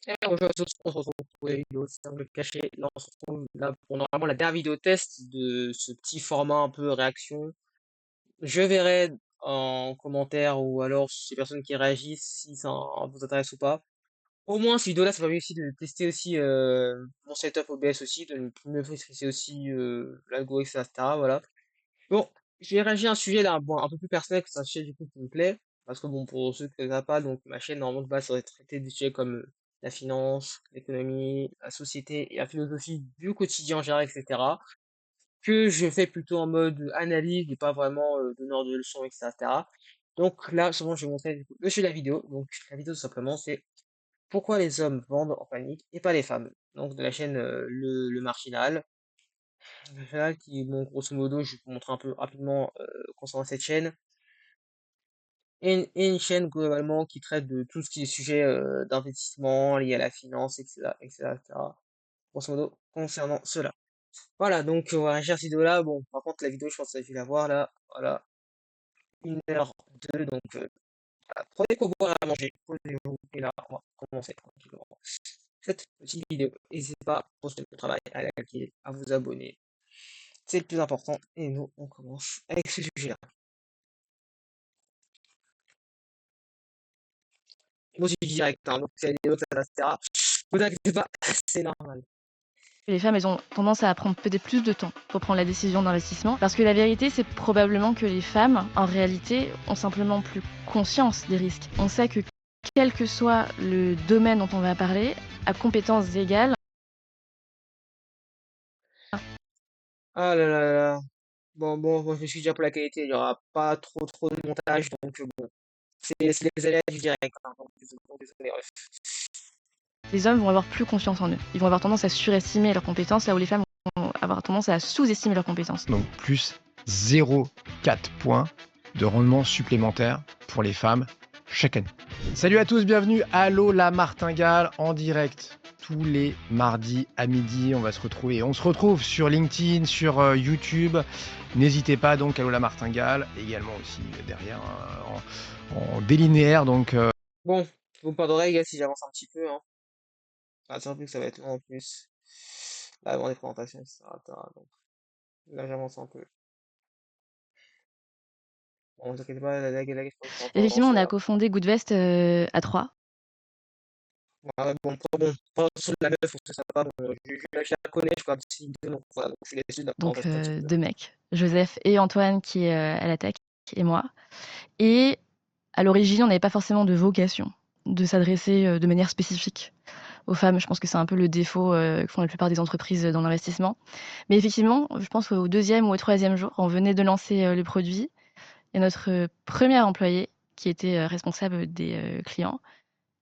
Et bonjour à tous, on se retrouve pour la vidéo Cercle Caché. Là, on se retrouve là pour normalement la dernière vidéo test de ce petit format un peu réaction. Je verrai en commentaire ou alors si les personnes qui réagissent si ça vous intéresse ou pas. Au moins, cette vidéo-là, ça permet aussi de tester aussi mon setup OBS aussi, de mieux maîtriser aussi l'algo, etc. Voilà. Bon, je vais réagir à un sujet là, bon, un peu plus personnel, que c'est un sujet du coup qui me plaît. Parce que bon, pour ceux qui ne savent pas, donc ma chaîne normalement de base, ça va traiter des sujets comme la finance, l'économie, la société et la philosophie du quotidien en général, etc. Que je fais plutôt en mode analyse et pas vraiment donneur de leçons, etc. Donc là, souvent, je vais montrer du coup, le sujet de la vidéo. Donc la vidéo, tout simplement, c'est pourquoi les hommes vendent en panique et pas les femmes. Donc de la chaîne le Marginal. Voilà, qui, bon, grosso modo, je vais vous montrer un peu rapidement concernant cette chaîne. Et une chaîne globalement qui traite de tout ce qui est sujet d'investissement lié à la finance, etc., etc., etc. Grosso modo, concernant cela. Voilà, donc on va réagir à cette vidéo-là. Bon, par contre, la vidéo, je pense que vous avez dû la voir là. Voilà, 1h02, donc voilà. Prenez quoi boire à manger. Posez-vous, et là, on va commencer tranquillement cette petite vidéo. N'hésitez pas, pour ce travail, à liker, à vous abonner. C'est le plus important. Et nous, on commence avec ce sujet-là. Moi, je suis direct, hein, donc c'est des notes, etc. Vous inquiétez pas, c'est normal. Les femmes, elles ont tendance à prendre peut-être plus de temps pour prendre la décision d'investissement. Parce que la vérité, c'est probablement que les femmes, en réalité, ont simplement plus conscience des risques. On sait que quel que soit le domaine dont on va parler, à compétences égales. Ah là là là. Bon, moi, je me suis déjà pour la qualité, il n'y aura pas trop de montage, donc bon. C'est les aléas du direct, hein, donc désolé, bref. Les hommes vont avoir plus confiance en eux. Ils vont avoir tendance à surestimer leurs compétences, là où les femmes vont avoir tendance à sous-estimer leurs compétences. Donc plus 0,4 points de rendement supplémentaire pour les femmes chaque année. Salut à tous, bienvenue à Allô la Martingale en direct. Tous les mardis à midi, on va se retrouver. On se retrouve sur LinkedIn, sur YouTube. N'hésitez pas donc, Allô la Martingale, également aussi derrière en délinéaire. Donc, Bon, vous me pardonnerez, les gars, si j'avance un petit peu, hein. Ah, c'est un peu que ça va être long en plus. Là, avant les présentations, etc. Donc, là, j'avance un peu. Bon, vous inquiétez pas, la question, je peux encore Effectivement, on avancer a là. cofondé Goodvest à 3. Ouais, bon, pas sur la meuf, on sait ça pas, bon, je la connais, je crois, petit donc voilà, donc je suis déçu de la Donc présentation un petit peu. deux mecs, Joseph et Antoine qui est à la tech, et moi. Et à l'origine, on n'avait pas forcément de vocation de s'adresser de manière spécifique aux femmes. Je pense que c'est un peu le défaut que font la plupart des entreprises dans l'investissement. Mais effectivement, je pense qu'au 2e ou au 3e jour, on venait de lancer le produit et notre premier employé, qui était responsable des clients,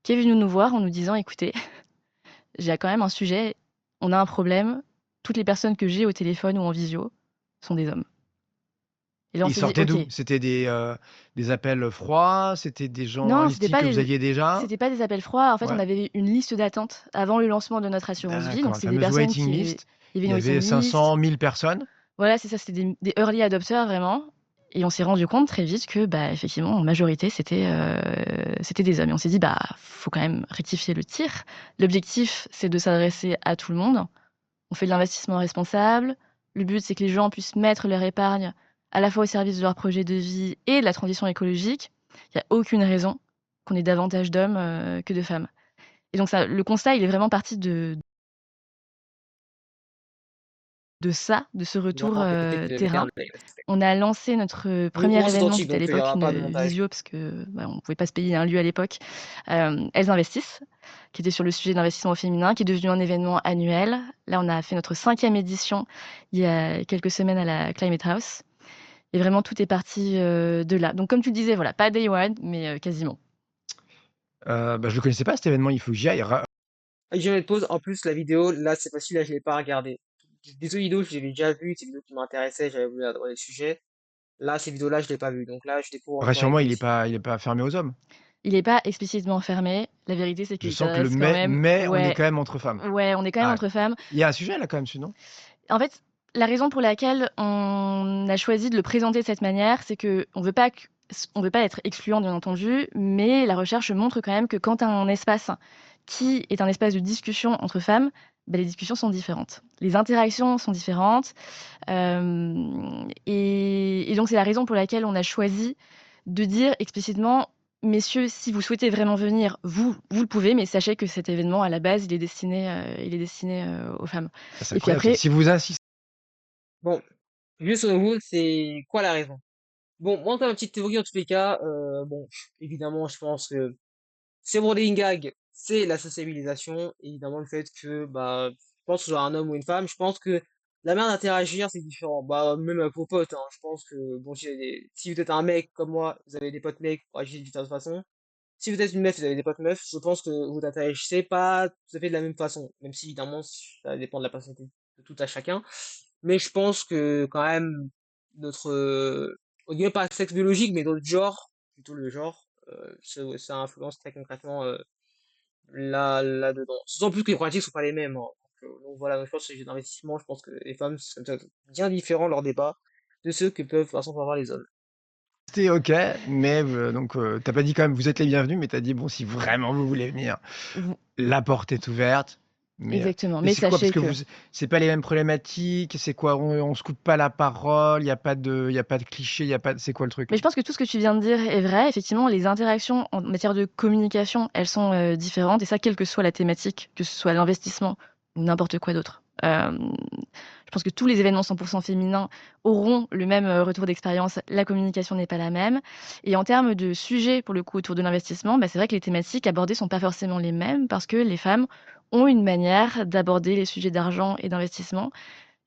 qui est venu nous voir en nous disant: «Écoutez, j'ai quand même un sujet, on a un problème, toutes les personnes que j'ai au téléphone ou en visio sont des hommes». Et là, on ils s'est dit: sortaient «OK». d'où? C'était des appels froids? C'était des gens Non, investis que vous aviez déjà? c'était pas des appels froids. En fait, on Ouais. avait une liste d'attente avant le lancement de notre assurance vie. D'accord, Donc, la c'est des fameuse personnes waiting qui list. il y avait Il une y waiting avait list. 500 000 personnes. Voilà, c'est ça, c'était des early adopters vraiment. Et on s'est rendu compte très vite que, bah, effectivement, en majorité, c'était des hommes. Et on s'est dit: «Bah, faut quand même rectifier le tir». L'objectif, c'est de s'adresser à tout le monde. On fait de l'investissement responsable. Le but, c'est que les gens puissent mettre leur épargne à la fois au service de leur projet de vie et de la transition écologique. Il y a aucune raison qu'on ait davantage d'hommes que de femmes. Et donc ça, le constat, il est vraiment parti de ça, de ce retour Vraiment répéter que les terrain. termes, les respect. On a lancé notre Au premier moins, c'est événement, qui authentique, était à donc il n'y l'époque aura pas de une montage. visio parce que, bah, on pouvait pas se payer un lieu à l'époque. Elles investissent, qui était sur le sujet d'investissement au féminin, qui est devenu un événement annuel. Là, on a fait notre 5e édition il y a quelques semaines à la Climate House. Et vraiment, tout est parti de là. Donc, comme tu le disais, voilà, pas day one, mais quasiment. Bah, je le connaissais pas cet événement, il faut que j'y aille. Et je mets pause, en plus, la vidéo, là, c'est facile, là, je l'ai pas regardé. Des autres vidéos, je les ai déjà vues, ces vidéos qui m'intéressaient, j'avais voulu aborder le sujet. Là, ces vidéos-là, je l'ai pas vu. Donc là, je découvre encore avec Rassure-moi, vous il est aussi. pas fermé aux hommes. Il n'est pas explicitement fermé. La vérité, c'est Je qu'il sens que le s'adresse quand même. mais on est Ouais, quand même entre femmes. ouais, on est quand même Ah ouais. entre femmes. Il y a un sujet là quand même dessus, non? En fait, la raison pour laquelle on a choisi de le présenter de cette manière, c'est qu'on veut pas être excluant, bien entendu, mais la recherche montre quand même que quand tu as un espace qui est un espace de discussion entre femmes, les discussions sont différentes. Les interactions sont différentes. Et donc, c'est la raison pour laquelle on a choisi de dire explicitement, messieurs, si vous souhaitez vraiment venir, vous le pouvez, mais sachez que cet événement, à la base, il est destiné aux femmes. C'est Et puis incroyable. après, Si vous insistez, Bon, juste au vous, c'est quoi la raison? Bon, moi, comme petite théorie, en tous les cas, bon, évidemment, je pense que c'est Broding Gag, c'est la sociabilisation, évidemment, le fait que, bah, je pense que ce soit un homme ou une femme, je pense que la manière d'interagir, c'est différent. Bah, même avec vos potes, hein, je pense que, bon, si vous êtes un mec comme moi, vous avez des potes mecs, pour agir d'une certaine façon. Si vous êtes une meuf, vous avez des potes meufs, je pense que vous interagissez pas tout à fait de la même façon, même si, évidemment, ça dépend de la personnalité de tout à chacun. Mais je pense que, quand même, notre, on dirait pas sexe biologique, mais notre genre, plutôt le genre, ça influence très concrètement là-dedans. Sans plus que les problématiques sont pas les mêmes, hein. Donc voilà, donc je pense que c'est d'investissement, je pense que les femmes, c'est bien différent leur débat de ceux que peuvent, de toute façon, avoir les hommes. ok, mais donc t'as pas dit quand même vous êtes les bienvenus, mais t'as dit bon, si vraiment vous voulez venir, vous- la porte est ouverte. exactement. Mais Mais c'est quoi? Parce sachez que que... c'est pas les mêmes problématiques. C'est quoi? On se coupe pas la parole. Il y a pas de cliché. Il y a pas. C'est quoi le truc? Mais je pense que tout ce que tu viens de dire est vrai. Effectivement, les interactions en matière de communication, elles sont différentes. Et ça, quelle que soit la thématique, que ce soit l'investissement ou n'importe quoi d'autre. Je pense que tous les événements 100% féminins auront le même retour d'expérience. La communication n'est pas la même. Et en termes de sujets, pour le coup, autour de l'investissement, c'est vrai que les thématiques abordées sont pas forcément les mêmes parce que les femmes ont une manière d'aborder les sujets d'argent et d'investissement,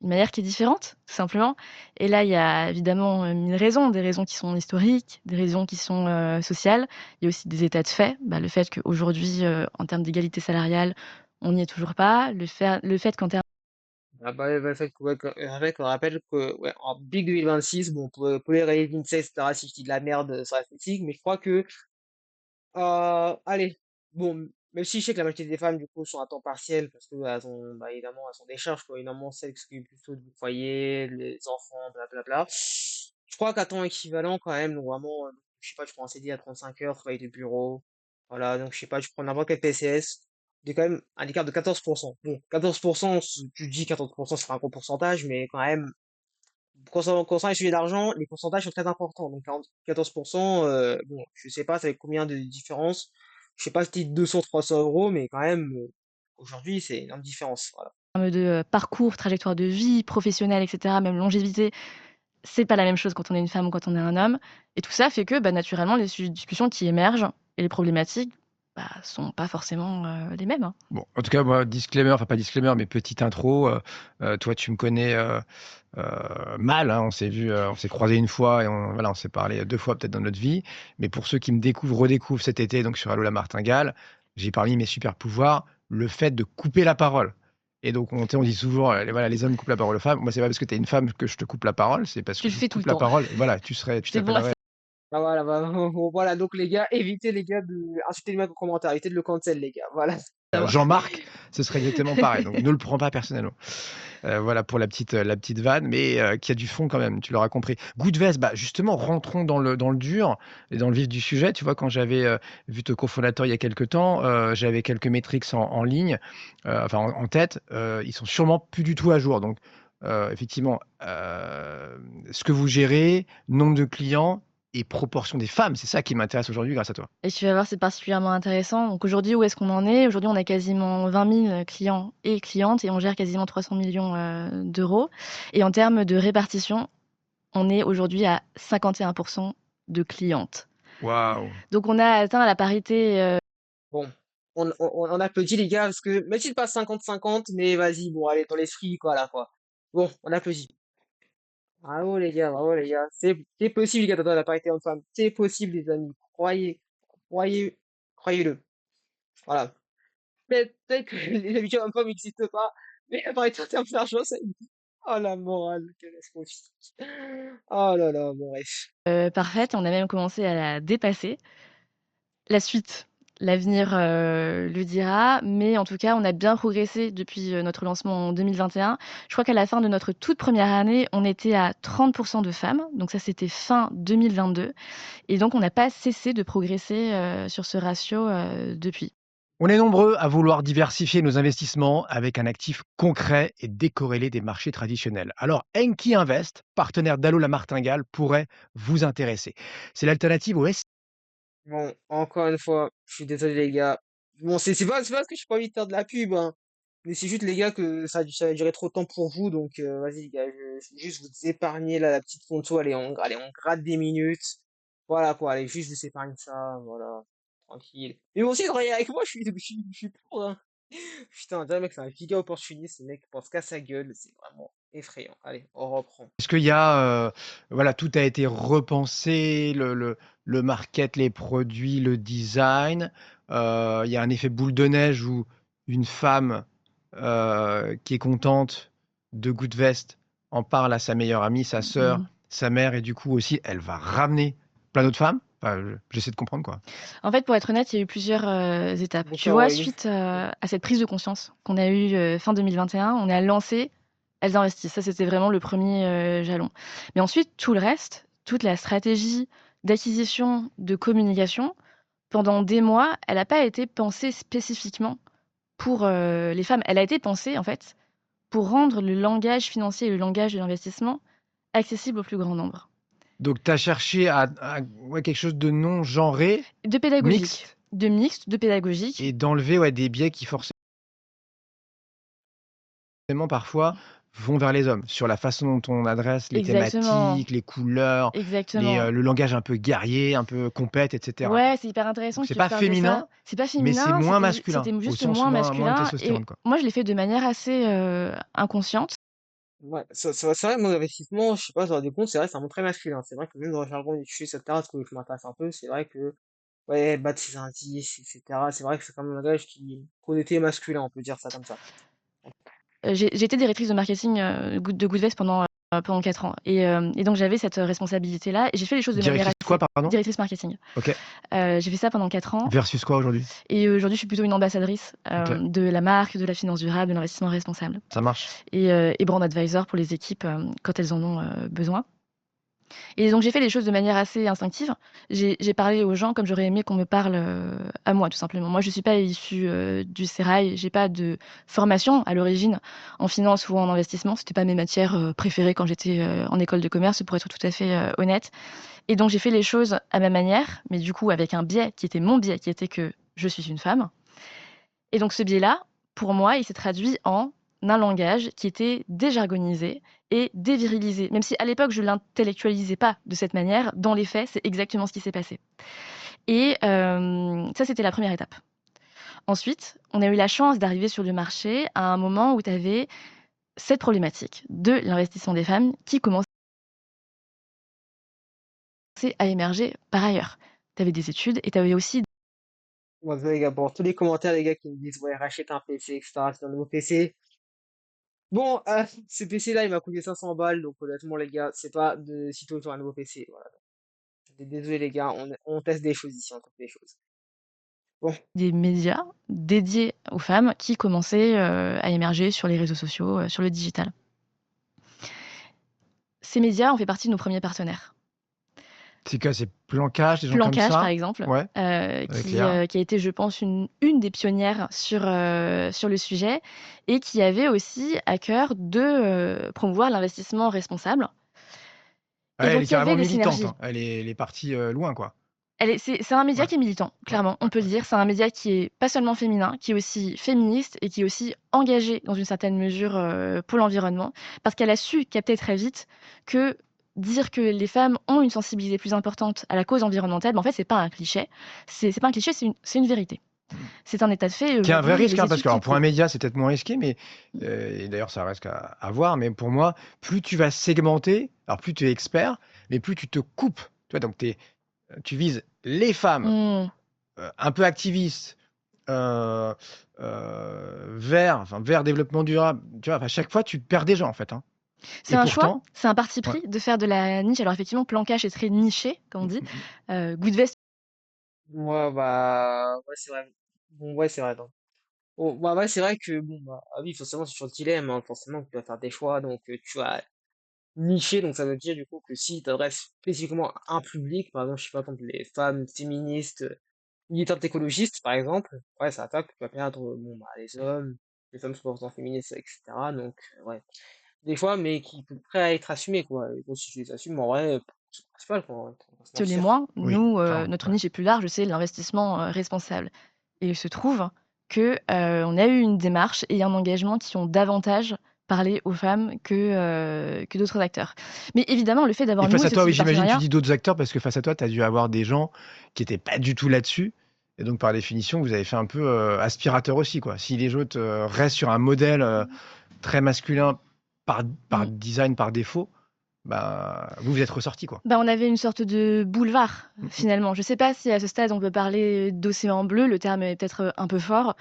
une manière qui est différente, tout simplement. Et là, il y a évidemment mille raisons, des raisons qui sont historiques, des raisons qui sont sociales. Il y a aussi des états de fait. Le fait qu'aujourd'hui, en termes d'égalité salariale, on n'y est toujours pas. Le fait qu'en termes... Ah bah, ouais, le fait que, ouais, qu'on rappelle que, ouais, en Big 2026, bon, pour les réaliser, etc., si je dis de la merde, ça reste critique, mais je crois que, allez, bon, même si je sais que la majorité des femmes, du coup, sont à temps partiel, parce que, elles ont, bah, évidemment, elles ont des charges, quoi, évidemment, celles qui s'occupent plutôt du foyer, les enfants, blablabla. Je crois qu'à temps équivalent, quand même, donc vraiment, je sais pas, je prends un CD à 35 heures, travail de bureau, voilà, donc je sais pas, je prends n'importe quel PCS, il y a quand même un écart de 14%. Bon, 14%, tu dis 14%, c'est un gros pourcentage, mais quand même, concernant les sujets d'argent, les pourcentages sont très importants. Donc 14%, bon, je sais pas, ça fait combien de différence. Je sais pas si c'était 200, 300 euros, mais quand même, aujourd'hui, c'est une énorme différence. Voilà. termes de parcours, trajectoire de vie, professionnelle, etc., même longévité, c'est pas la même chose quand on est une femme ou quand on est un homme. Et tout ça fait que, naturellement, les sujets de discussion qui émergent et les problématiques, sont pas forcément les mêmes, hein. Bon, en tout cas, moi, disclaimer, enfin pas disclaimer, mais petite intro. Toi, tu me connais mal. Hein, on s'est vu, on s'est croisé une fois et voilà, on s'est parlé 2 fois peut-être dans notre vie. Mais pour ceux qui me découvrent, redécouvrent cet été, donc sur Allo la Martingale, j'ai parmi mes super pouvoirs le fait de couper la parole. Et donc, on dit souvent, voilà, les hommes coupent la parole aux femmes. Moi, c'est pas parce que tu es une femme que je te coupe la parole, c'est parce Tu que le je fais tout le coupe la temps. parole. Et voilà, tu C'est bon, t'appellerais. Bah voilà, bah, bon, voilà, donc les gars, évitez les gars de insulter les mecs en commentaire, évitez de le cancel les gars, voilà. Jean-Marc, ce serait exactement pareil. Donc, ne le prends pas personnellement. Voilà pour la petite vanne, mais qui a du fond quand même, tu l'auras compris. Goodvest, justement, rentrons dans le dur et dans le vif du sujet. Tu vois, quand j'avais vu ton cofondateur il y a quelques temps, j'avais quelques métriques en ligne, enfin en tête. Ils sont sûrement plus du tout à jour. Donc, effectivement, ce que vous gérez, nombre de clients et proportion des femmes, c'est ça qui m'intéresse aujourd'hui grâce à toi. Et tu vas voir, c'est particulièrement intéressant. Donc aujourd'hui, où est-ce qu'on en est? Aujourd'hui, on a quasiment 20 000 clients et clientes et on gère quasiment 300 millions d'euros. Et en termes de répartition, on est aujourd'hui à 51% de clientes. Waouh! Donc on a atteint la parité. Bon, on applaudit les gars, parce que, même si c'est pas 50-50, mais vas-y, bon, allez, dans l'esprit, quoi, là, quoi. Bon, on applaudit. Bravo les gars, c'est possible les gars d'atteindre la parité homme-femme, c'est possible les amis, croyez, croyez-le, voilà. Peut-être que les habitudes homme-femme n'existent pas, mais la parité en termes d'argent, ça existe. Oh la morale, catastrophique. Oh là là, bon bref. Parfaite, on a même commencé à la dépasser. La suite, l'avenir le dira, mais en tout cas, on a bien progressé depuis notre lancement en 2021. Je crois qu'à la fin de notre toute première année, on était à 30% de femmes, donc ça c'était fin 2022, et donc on n'a pas cessé de progresser sur ce ratio depuis. On est nombreux à vouloir diversifier nos investissements avec un actif concret et décorrélé des marchés traditionnels. Alors, Enki Invest, partenaire d'Allo la Martingale, pourrait vous intéresser. C'est l'alternative au S. Bon, encore une fois, je suis désolé les gars. Bon, c'est pas parce que j'ai pas envie de faire de la pub, hein. Mais c'est juste les gars que ça va durer trop de temps pour vous, donc vas-y les gars, je vais juste vous épargner là, la petite ponto, allez, on gratte des minutes. Voilà quoi, allez, juste vous épargne ça, voilà, tranquille. Mais bon, aussi, travailler avec moi, je suis pour, hein. Putain, déjà, mec, c'est un giga opportuniste, ce mec pense qu'à sa gueule, c'est vraiment effrayant. Allez, on reprend. Est-ce qu'il y a, voilà, tout a été repensé, le market, les produits, le design. Il y a un effet boule de neige où une femme qui est contente de Goodvest en parle à sa meilleure amie, sa sœur, Mmh. sa mère, et du coup aussi, elle va ramener plein d'autres femmes. Enfin, j'essaie de comprendre quoi. En fait, pour être honnête, il y a eu plusieurs, étapes. Tu D'accord, vois, ouais. suite, à cette prise de conscience qu'on a eue, fin 2021, on a lancé Elles investissent. Ça, c'était vraiment le premier jalon. Mais ensuite, tout le reste, toute la stratégie d'acquisition, de communication, pendant des mois, elle a pas été pensée spécifiquement pour, les femmes. Elle a été pensée, en fait, pour rendre le langage financier et le langage de l'investissement accessible au plus grand nombre. Donc, tu as cherché ouais, quelque chose de non genré, De pédagogique, mixte, de mixte, de pédagogique. et d'enlever ouais, des biais qui forcément parfois vont vers les hommes, sur la façon dont on adresse les Exactement, thématiques, les couleurs, exactement. le langage un peu guerrier, un peu compète, et cetera, quoi. Ouais, c'est hyper intéressant Donc que c'est tu pas parles de ça. féminin, C'est pas mais c'est féminin, moins c'était masculin, au juste sens moins moins de masculin et testostérone, quoi. moi, je l'ai fait de manière assez, inconsciente. Ouais, c'est vrai, mon investissement, je sais pas, sur des comptes, c'est vrai, c'est un monde très masculin. C'est vrai que même dans le jargon utilisé, etc., ce que je m'intéresse un peu, c'est vrai que, ouais, battre ses indices, etc., c'est vrai que c'est quand même un langage qui connoté masculin, on peut dire ça comme ça. J'ai été directrice de marketing, de Goodvest pendant 4 ans et donc j'avais cette, responsabilité-là et j'ai fait les choses de manière Directrice quoi, assez pardon? directrice marketing. OK. J'ai fait ça pendant 4 ans Versus quoi aujourd'hui? et aujourd'hui, je suis plutôt une ambassadrice, OK, de la marque, de la finance durable, de l'investissement responsable ça marche. et brand advisor pour les équipes, quand elles en ont, besoin. Et donc j'ai fait les choses de manière assez instinctive. J'ai parlé aux gens comme j'aurais aimé qu'on me parle, à moi, tout simplement. Moi, je suis pas issue, du sérail, j'ai pas de formation à l'origine en finance ou en investissement. C'était pas mes matières, préférées quand j'étais, en école de commerce, pour être tout à fait, honnête. Et donc j'ai fait les choses à ma manière, mais du coup avec un biais qui était mon biais, qui était que je suis une femme. Et donc ce biais-là, pour moi, il s'est traduit en un langage qui était déjargonisé et dévirilisé. Même si à l'époque je l'intellectualisais pas de cette manière, dans les faits, c'est exactement ce qui s'est passé. Et ça, c'était la première étape. Ensuite, on a eu la chance d'arriver sur le marché à un moment où tu avais cette problématique de l'investissement des femmes qui commençait à émerger par ailleurs. Tu avais des études et tu avais aussi Moi, les gars, bon, tous les commentaires, les gars, qui me disent, ouais, rachète un PC, etc., c'est un nouveau PC. Bon, ce PC-là, il m'a coûté 500 balles, donc honnêtement, les gars, c'est pas de sitôt sur un nouveau PC, voilà. Désolé, les gars, on teste des choses ici, on teste des choses. Bon, des médias dédiés aux femmes qui commençaient, à émerger sur les réseaux sociaux, sur le digital. Ces médias ont fait partie de nos premiers partenaires. C'est quoi? C'est Plancage, des gens comme Plancage, par ça? exemple, Ouais, clair. qui a été, je pense, une des pionnières sur le sujet et qui avait aussi à cœur de, promouvoir l'investissement responsable Ouais, et elle est donc il y avait carrément des militante, synergies. hein. Elle est partie, loin, quoi. C'est un média Ouais, qui est militant, ouais, clairement, on ouais, peut le ouais. dire. C'est un média qui est pas seulement féminin, qui est aussi féministe et qui est aussi engagé dans une certaine mesure, pour l'environnement. Parce qu'elle a su capter très vite que dire que les femmes ont une sensibilité plus importante à la cause environnementale, en fait, c'est pas un cliché. C'est pas un cliché, c'est une vérité. Mmh. C'est un état de fait, Qui est un vrai aujourd'hui, il y a risque, des hein, parce études que qui alors le pour un prouvent. média, c'est peut-être moins risqué, mais et d'ailleurs ça reste à voir, mais pour moi, plus tu vas segmenter, alors plus tu es expert, mais plus tu te coupes. Tu vois? Donc tu vises les femmes, Mmh. un peu activistes, vers développement durable, tu vois? Enfin, chaque fois, tu perds des gens, en fait, hein, C'est et un choix, pourtant c'est un parti ouais. pris de faire de la niche. Alors effectivement, Plancage est très niché, comme on Mmh dit. mh, mmh. Goodvest ouais, bah, ouais, c'est vrai. Bon, ouais, c'est vrai, non. Bon, bah, ouais, c'est vrai que, bon, bah, ah oui, forcément, c'est sur le dilemme, hein, forcément, tu vas faire des choix, donc tu vas nicher, donc ça veut dire, du coup, que si tu t'adresses spécifiquement à un public, par exemple, je sais pas, comme les femmes féministes, militante écologiste, par exemple, ouais, ça attaque, tu vas perdre bon, bah, les femmes sont pourtant féministes, etc. Donc, ouais, des fois, mais qui sont prêts à être assumés, quoi. Et donc, si tu les assumes, en vrai, c'est le principal, quoi, on va se Les mentir. moins, Oui, nous, clairement. notre Ouais. niche est plus large, c'est l'investissement responsable. Et il se trouve que on a eu une démarche et un engagement qui ont davantage parlé aux femmes que d'autres acteurs. Mais évidemment, le fait Et d'avoir face noué à ce toi, type oui, de j'imagine, tu partenariat, dis d'autres acteurs parce que face à toi, tu as dû avoir des gens qui étaient pas du tout là-dessus. Et donc, par définition, vous avez fait un peu aspirateur aussi, quoi. Si les autres restent sur un modèle très masculin par mmh, design, par défaut, bah, vous êtes ressorti, quoi. bah, on avait une sorte de boulevard, Mm, mm. finalement. Je sais pas si à ce stade on peut parler d'océan bleu, le terme est peut-être un peu fort,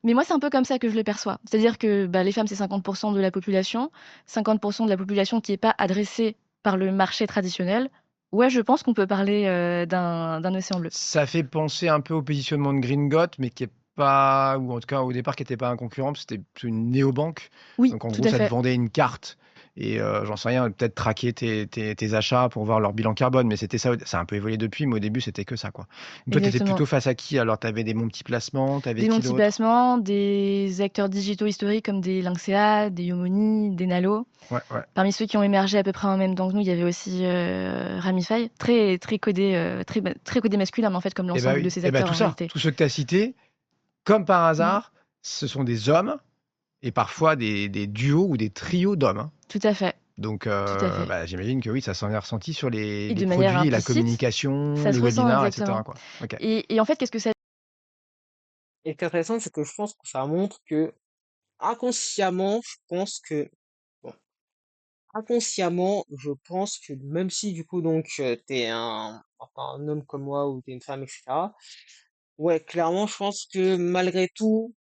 mais moi c'est un peu comme ça que je le perçois. C'est-à-dire que, bah, les femmes, c'est 50 de la population, 50 de la population qui est pas adressée par le marché traditionnel. Ouais, je pense qu'on peut parler, d'un océan bleu. Ça fait penser un peu au positionnement de Green Got, mais qui est pas, ou en tout cas au départ qui n'était pas un concurrent, parce que c'était plutôt une néobanque. Oui, Donc en tout gros, à ça te fait. vendait une carte et j'en sais rien, peut-être traquer tes achats pour voir leur bilan carbone, mais c'était ça. Ça a un peu évolué depuis, mais au début, c'était que ça, quoi. Donc toi, tu étais Exactement. plutôt face à qui? Alors, tu avais des bons petits placements, tu avais Des qui d'autre? multi-placements, des acteurs digitaux historiques comme des Lynxea, des Yomoni, des Nalo. Ouais, ouais. Parmi ceux qui ont émergé à peu près en même temps que nous, il y avait aussi, Ramify, très codé, très codé masculin, mais en fait, comme Et bah l'ensemble de oui, ces et bah acteurs tout en ça, réalité. tous ceux que tu as cités, comme par Mmh, hasard, ce sont des hommes et parfois des duos ou des trios d'hommes, hein. tout à fait, Donc, tout à fait bah, j'imagine que oui, ça s'en est ressenti sur et les de manière produits, la implicite, communication, ça les se ressent webinaires, et cetera, exactement quoi. OK. et en fait, qu'est-ce que ça Et ce qui est intéressant, c'est que je pense que ça montre que, inconsciemment, je pense que, bon, inconsciemment, je pense que même si, du coup, donc, t'es enfin, un homme comme moi ou t'es une femme, etc., ouais, clairement, je pense que malgré tout,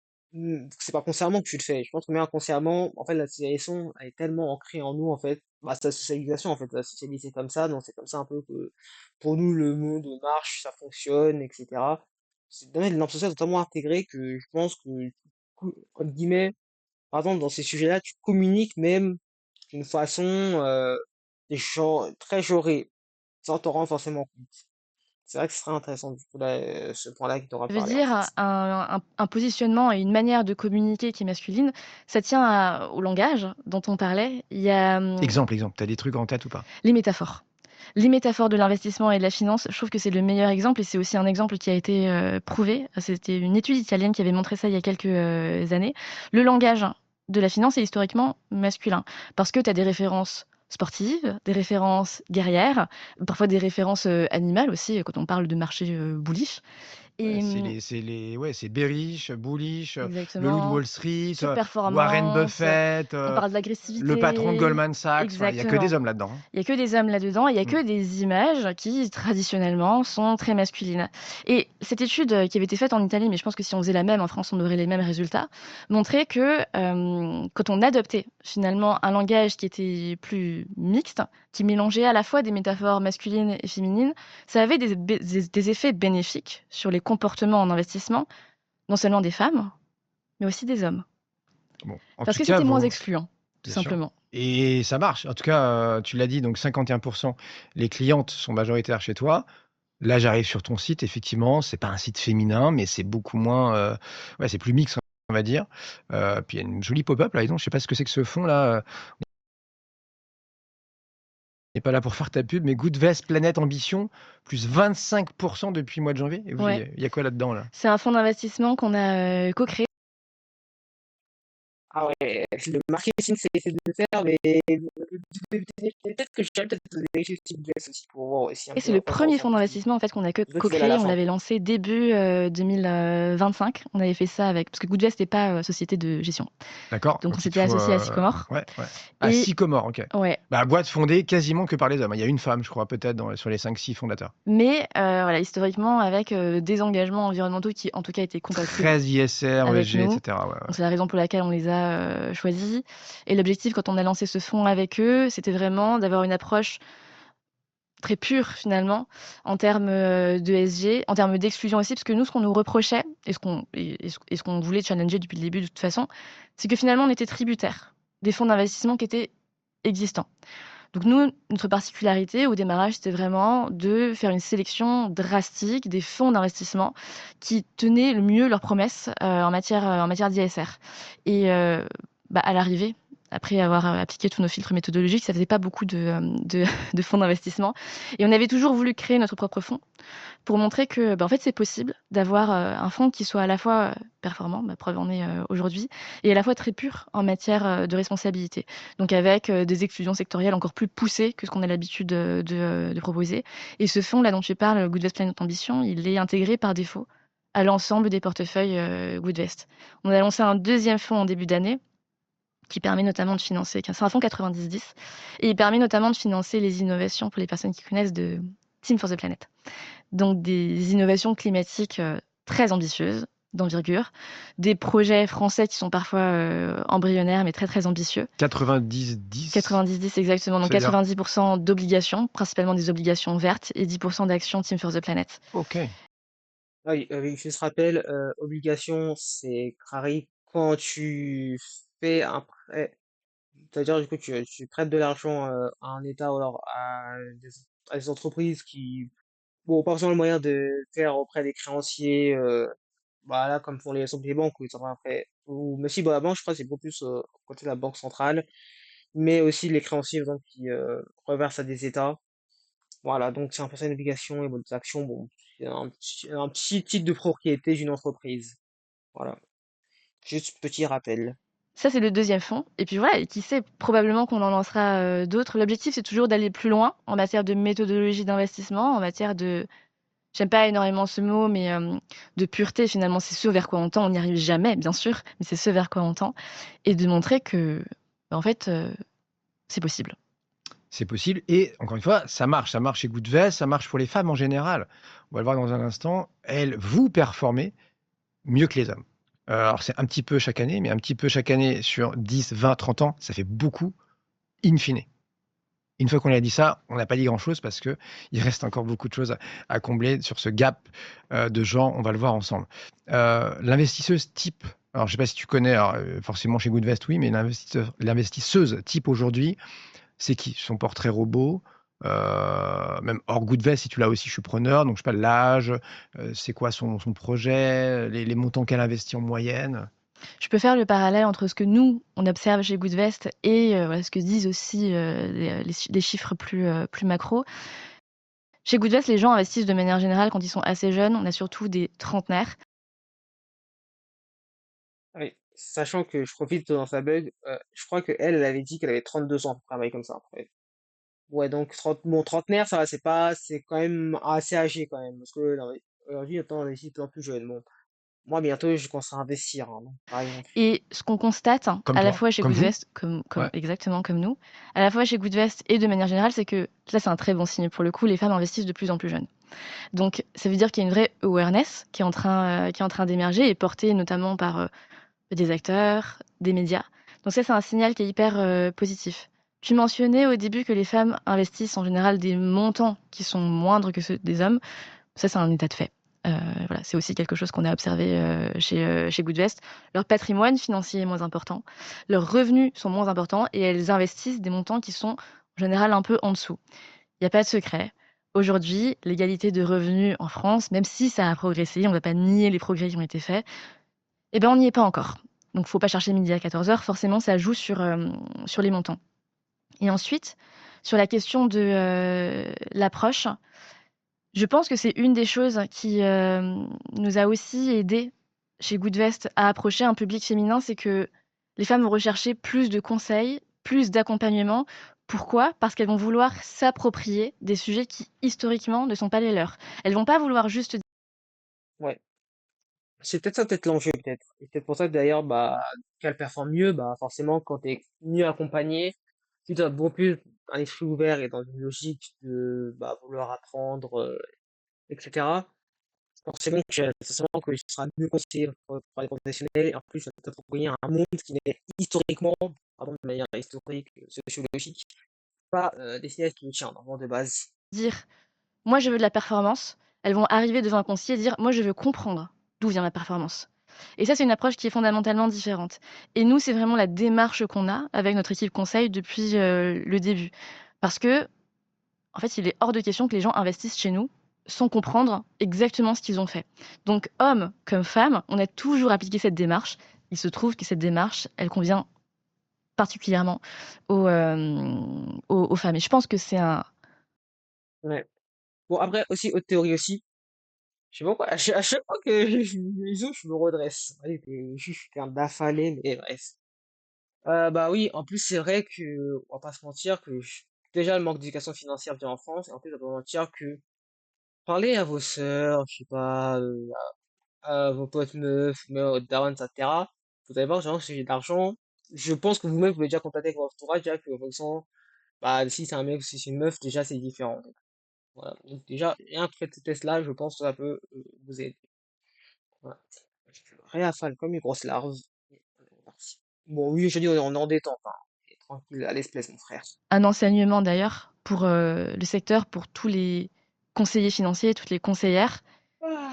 c'est pas consciemment que tu le fais. Je pense que même inconsciemment, en fait, la socialisation elle est tellement ancrée en nous, en fait, bah, c'est la socialisation, en fait, la socialisé comme ça, donc c'est comme ça un peu que, pour nous, le monde marche, ça fonctionne, etc. C'est donné de normes sociales totalement intégrées que je pense que, entre guillemets, par exemple, dans ces sujets-là, tu communiques même d'une façon, très genrée, sans t'en rendre forcément compte. C'est vrai que ce serait intéressant, du coup, là, ce point-là qui t'aura veut parlé, en dire, fait. un positionnement et une manière de communiquer qui est masculine, ça tient au langage dont on parlait. Il y a Exemple, tu as des trucs en tête ou pas? les métaphores. Les métaphores de l'investissement et de la finance, je trouve que c'est le meilleur exemple et c'est aussi un exemple qui a été prouvé. C'était une étude italienne qui avait montré ça il y a quelques années. Le langage de la finance est historiquement masculin parce que tu as des références sportives, des références guerrières, parfois des références animales aussi quand on parle de marché bullish. Ouais, Et c'est bearish, bullish, le loup de exactement, Wall Street, Warren surperformance, Buffett, on parle le patron de d'agressivité, Goldman Sachs. Enfin, il y a que des exactement. hommes là-dedans, hein. Il y a que des hommes là-dedans, il y a Mmh. que des images qui, traditionnellement, sont très masculines. Et cette étude, qui avait été faite en Italie, mais je pense que si on faisait la même en France, on aurait les mêmes résultats, montrait que, quand on adoptait finalement un langage qui était plus mixte, qui mélangeait à la fois des métaphores masculines et féminines, ça avait des effets bénéfiques sur les comportements en investissement, non seulement des femmes, mais aussi des hommes. Bon, en Parce tout que cas, c'était moins vos excluant, tout bien sûr, simplement. et ça marche. En tout cas, tu l'as dit, donc 51 les clientes sont majoritaires chez toi. Là, j'arrive sur ton site, effectivement, c'est pas un site féminin, mais c'est beaucoup moins, ouais, c'est plus mixte, on va dire. Puis il y a une jolie pop-up là, dis donc, je sais pas ce que c'est que ce fond là, on n'est pas là pour faire ta pub, mais Goodvest Planète Ambition, plus 25 depuis le mois de janvier. Et vous, Ouais, il y a quoi là-dedans, là? c'est un fonds d'investissement qu'on a, co-créé. Ah ouais, le marketing, c'est de le faire, mais peut-être que je vais peut-être vérifier le site US aussi pour voir aussi un Et peu c'est le à quoi ça premier fonds ressemble. Parce que d'investissement en fait qu'on a c'est toi qui veulent à co-créé. la On fin, l'avait quoi. lancé début 2025. On avait fait ça avec parce que Goodvest n'est pas société de gestion, D'accord, donc on donc il te s'était faut, associé à Sycomore. ouais, ouais. Ah, Et Sycomore, OK. ouais, Bah, boîte fondée quasiment que par les hommes. Il y a une femme, je crois, peut-être sur les 5-6 fondateurs. mais voilà, historiquement avec des engagements environnementaux qui en tout cas étaient compatibles 13 ISR, avec ESG, et nous. cetera, ouais, Donc ouais. c'est la raison pour laquelle on les a choisis. Et l'objectif quand on a lancé ce fonds avec eux, c'était vraiment d'avoir une approche très pur finalement en termes de SG, en termes d'exclusion aussi, parce que nous, ce qu'on nous reprochait et ce qu'on voulait challenger depuis le début de toute façon, c'est que finalement, on était tributaire des fonds d'investissement qui étaient existants. Donc nous, notre particularité au démarrage, c'était vraiment de faire une sélection drastique des fonds d'investissement qui tenaient le mieux leurs promesses en matière d'ISR. Et à l'arrivée, après avoir appliqué tous nos filtres méthodologiques, ça faisait pas beaucoup de fonds d'investissement. Et on avait toujours voulu créer notre propre fonds pour montrer que en fait, c'est possible d'avoir un fonds qui soit à la fois performant, preuve en est aujourd'hui, et à la fois très pur en matière de responsabilité. Donc avec des exclusions sectorielles encore plus poussées que ce qu'on a l'habitude de proposer. Et ce fonds-là dont tu parles, Goodvest Planet Ambition, il est intégré par défaut à l'ensemble des portefeuilles Goodvest. On a lancé un deuxième fonds en début d'année qui permet notamment de financer, c'est un fonds 90-10, et il permet notamment de financer les innovations, pour les personnes qui connaissent, de Team for the Planet. Donc des innovations climatiques très ambitieuses, d'envergure, des projets français qui sont parfois embryonnaires mais très très ambitieux. 90-10. 90-10 exactement, donc C'est-à-dire 90% d'obligations, principalement des obligations vertes, et 10% d'actions Team for the Planet. Ok. Oui, juste rappel, obligation, c'est Crary, quand tu fais un prêt, c'est-à-dire du coup tu prêtes de l'argent à un État ou alors à des entreprises qui bon, pas forcément le moyen de faire auprès des créanciers, voilà, comme pour les banques où ils sont après, ou mais si, bah, la banque, je crois, c'est beaucoup plus côté de la banque centrale, mais aussi les créanciers, par exemple, qui reversent à des États. Voilà, donc c'est un peu ça une obligation et bonnes actions, bon, c'est un petit titre de propriété d'une entreprise. Voilà, juste petit rappel. Ça, c'est le deuxième fonds. Et puis voilà, et qui sait, probablement qu'on en lancera d'autres. L'objectif, c'est toujours d'aller plus loin en matière de méthodologie d'investissement, en matière de, j'aime pas énormément ce mot, mais de pureté, finalement, c'est ce vers quoi on tend. On n'y arrive jamais, bien sûr, mais c'est ce vers quoi on tend. Et de montrer que, en fait, c'est possible. C'est possible et encore une fois, ça marche. Ça marche chez Goodvest, ça marche pour les femmes en général. On va le voir dans un instant. Elles, vous performez mieux que les hommes. Alors c'est un petit peu chaque année, mais un petit peu chaque année sur 10, 20, 30 ans, ça fait beaucoup in fine. Une fois qu'on a dit ça, on n'a pas dit grand-chose parce qu'il reste encore beaucoup de choses à combler sur ce gap de gens. On va le voir ensemble. L'investisseuse type, alors je ne sais pas si tu connais, alors, forcément chez Goodvest, oui, mais l'investisseuse type aujourd'hui, c'est qui? Son portrait robot, même hors Goodvest, si tu l'as aussi, je suis preneur. Donc, je sais pas, l'âge, c'est quoi son projet, les montants qu'elle investit en moyenne. Je peux faire le parallèle entre ce que nous, on observe chez Goodvest et voilà, ce que disent aussi les chiffres plus macro. Chez Goodvest, les gens investissent de manière générale quand ils sont assez jeunes. On a surtout des trentenaires. Oui, sachant que je profite dans sa bug, je crois que elle avait dit qu'elle avait 32 ans, pareil comme ça. Après. Ouais, donc bon, trentenaire, ça va, c'est quand même assez âgé quand même, parce que aujourd'hui, attends, on est de plus en plus jeune. Bon, moi, bientôt, je commence à investir, hein, donc, par exemple. Et ce qu'on constate, Comme à la toi, fois chez comme vous. Goodvest, Ouais. exactement comme nous, à la fois chez Goodvest et de manière générale, c'est que là, c'est un très bon signe. Pour le coup, les femmes investissent de plus en plus jeunes. Donc, ça veut dire qu'il y a une vraie awareness qui est en train d'émerger et portée notamment par des acteurs, des médias. Donc ça, c'est un signal qui est hyper positif. Tu mentionnais au début que les femmes investissent en général des montants qui sont moindres que ceux des hommes. Ça, c'est un état de fait. Voilà, c'est aussi quelque chose qu'on a observé chez Goodvest. Leur patrimoine financier est moins important, leurs revenus sont moins importants et elles investissent des montants qui sont en général un peu en dessous. Il n'y a pas de secret. Aujourd'hui, l'égalité de revenus en France, même si ça a progressé, on ne va pas nier les progrès qui ont été faits, eh ben, on n'y est pas encore. Donc, faut pas chercher midi à 14h. Forcément, ça joue sur les montants. Et ensuite, sur la question de l'approche, je pense que c'est une des choses qui nous a aussi aidé chez Goodvest à approcher un public féminin, c'est que les femmes vont rechercher plus de conseils, plus d'accompagnement. Pourquoi? Parce qu'elles vont vouloir s'approprier des sujets qui, historiquement, ne sont pas les leurs. Elles vont pas vouloir juste. Ouais, c'est peut-être ça, peut-être l'enjeu, peut-être. Et peut-être pour ça que d'ailleurs, bah, qu'elle performe mieux, bah, forcément, quand t'es mieux accompagné, tu as beaucoup plus un esprit ouvert et dans une logique de bah, vouloir apprendre, etc. Forcément que tu seras mieux conseillé par les professionnels, et en plus, tu vas t'approprier un monde qui n'est historiquement, pardon, de manière historique, sociologique, pas destiné à être le tien, vraiment de base. Dire moi je veux de la performance, elles vont arriver devant un conseiller et dire moi je veux comprendre d'où vient ma performance. Et ça, c'est une approche qui est fondamentalement différente. Et nous, c'est vraiment la démarche qu'on a avec notre équipe conseil depuis le début. Parce que, en fait, il est hors de question que les gens investissent chez nous sans comprendre exactement ce qu'ils ont fait. Donc, hommes comme femmes, on a toujours appliqué cette démarche. Il se trouve que cette démarche, elle convient particulièrement aux femmes. Et je pense que c'est un... Ouais. Bon, après, aussi, autre théorie aussi. Je sais pas pourquoi, à chaque fois que je joue, je me redresse. Allez, je suis quelqu'un d'affalé, mais bref. Bah oui, en plus, c'est vrai que, on va pas se mentir que déjà le manque d'éducation financière vient en France, et en plus, on va pas se mentir que parler à vos sœurs, je sais pas, à vos potes meufs, même à votre daronne, etc. Vous allez voir, genre, si j'ai de l'argent, je pense que vous-même, vous pouvez déjà contacter avec votre entourage, déjà que, en fonction, bah, si c'est un mec ou si c'est une meuf, déjà, c'est différent. Donc, voilà. Donc, déjà, rien que faites ce test-là, je pense que ça peut vous aider. Voilà. Je réaffale comme une grosse larve. Et on est reparti. Bon, oui, je dis, on est en détente, hein. Et tranquille, à l'espèce, mon frère. Un enseignement d'ailleurs pour le secteur, pour tous les conseillers financiers, toutes les conseillères,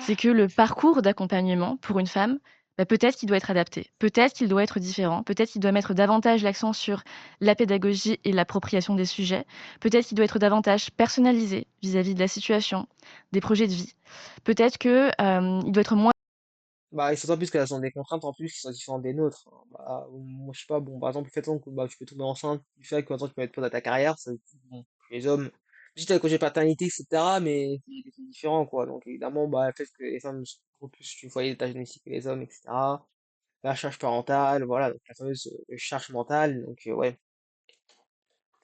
c'est que le parcours d'accompagnement pour une femme, bah, peut-être qu'il doit être adapté, peut-être qu'il doit être différent, peut-être qu'il doit mettre davantage l'accent sur la pédagogie et l'appropriation des sujets, peut-être qu'il doit être davantage personnalisé vis-à-vis de la situation, des projets de vie, peut-être que il doit être moins... Bah, et surtout en plus qu'elles ont des contraintes en plus qui sont différentes des nôtres, hein. Bah, moi, je sais pas, bon, par exemple, le fait que bah, tu peux tomber enceinte, du fait que par exemple, tu peux mettre pause à ta carrière, ça, bon, les hommes, juste avec le congé paternité, etc., mais c'est différent, quoi. Donc, évidemment, bah, le fait que les femmes sont beaucoup plus du foyer d'état génétique que les hommes, etc. La charge parentale, voilà, donc la fameuse charge mentale, donc, ouais.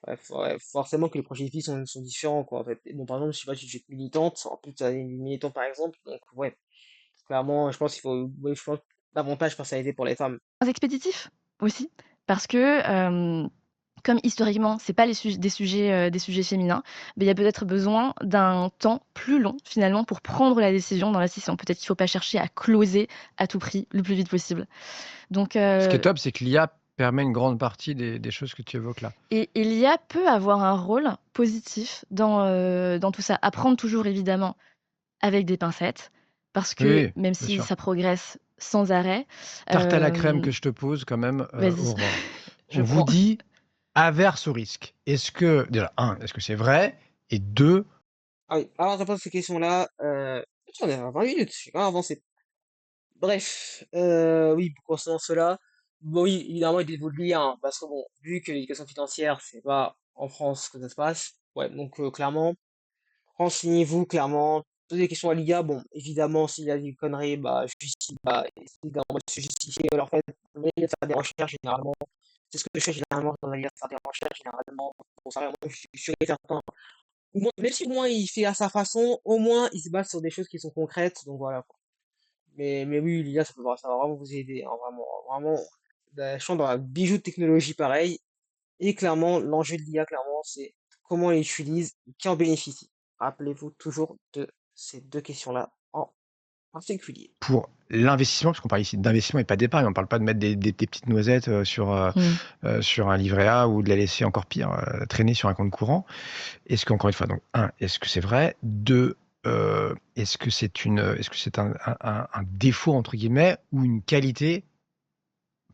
Ouais, ouais, forcément que les projets de vie sont différents, quoi, en fait. Et bon, par exemple, je sais pas si tu es militante, en plus, tu as une militante, par exemple, donc, ouais. Clairement, je pense qu'il faut, oui, je pense, davantage personnalité pour les femmes. expéditif aussi, parce que comme historiquement, c'est pas des sujets féminins, mais il y a peut-être besoin d'un temps plus long finalement pour prendre la décision d'investissement. Peut-être qu'il faut pas chercher à closer à tout prix le plus vite possible. Donc, Ce qui est top, c'est que l'IA permet une grande partie des choses que tu évoques là. et l'IA peut avoir un rôle positif dans tout ça. Apprendre toujours évidemment avec des pincettes, parce Oui, que oui, même bien si sûr. ça progresse sans arrêt, Tarte à la crème euh, que je te pose quand même, vas-y, Aurore. je On vous prends. dit averse au risque. Est-ce que, déjà, un, est-ce que c'est vrai? Et deux, Ah oui, avant de répondre à ces questions-là, on est à 20 minutes, j'ai quand même avancé. Bref, oui, concernant cela, bon, oui, évidemment, il faut le lire, hein, parce que bon, vu que l'éducation financière, c'est pas en France que ça se passe, ouais, donc clairement, renseignez-vous clairement, posez des questions à l'IA, bon, évidemment, s'il y a des conneries, bah, essayez de se justifier, alors faites, allez faire des recherches, généralement, c'est ce que je fais généralement, dans la faire des recherches, généralement, bon, ça, vraiment, je suis sûr et certain. Même si moi, il fait à sa façon, au moins, il se base sur des choses qui sont concrètes, donc voilà, quoi. Mais oui, l'IA, ça va vraiment vous aider, hein, vraiment, vraiment, je suis dans un bijou de technologie pareil, et clairement, l'enjeu de l'IA, clairement, c'est comment on l'utilise, qui en bénéficie. Rappelez-vous toujours de ces deux questions-là en particulier. pour l'investissement, parce qu'on parle ici d'investissement et pas d'épargne, on ne parle pas de mettre des petites noisettes sur un livret A ou de la laisser encore pire traîner sur un compte courant. Est-ce qu'encore une fois, donc, un, est-ce que c'est vrai? Deux, est-ce que c'est un défaut, entre guillemets, ou une qualité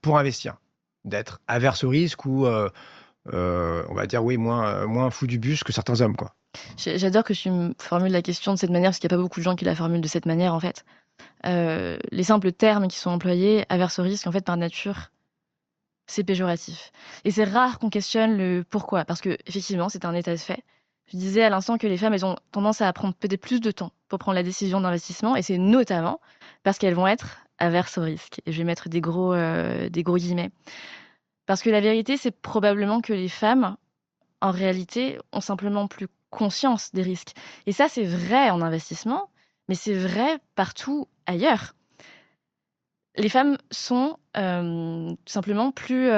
pour investir? D'être averse au risque ou, on va dire, oui, moins fou du bus que certains hommes, quoi. J'adore que tu me formules la question de cette manière, parce qu'il n'y a pas beaucoup de gens qui la formulent de cette manière, en fait. Les simples termes qui sont employés, averse au risque, en fait, par nature, c'est péjoratif. Et c'est rare qu'on questionne le pourquoi, parce que effectivement, c'est un état de fait. Je disais à l'instant que les femmes, elles ont tendance à prendre peut-être plus de temps pour prendre la décision d'investissement, et c'est notamment parce qu'elles vont être averses au risque. Et je vais mettre des gros guillemets. Parce que la vérité, c'est probablement que les femmes, en réalité, ont simplement plus conscience des risques. Et ça, c'est vrai en investissement, mais c'est vrai partout ailleurs. Les femmes sont tout simplement plus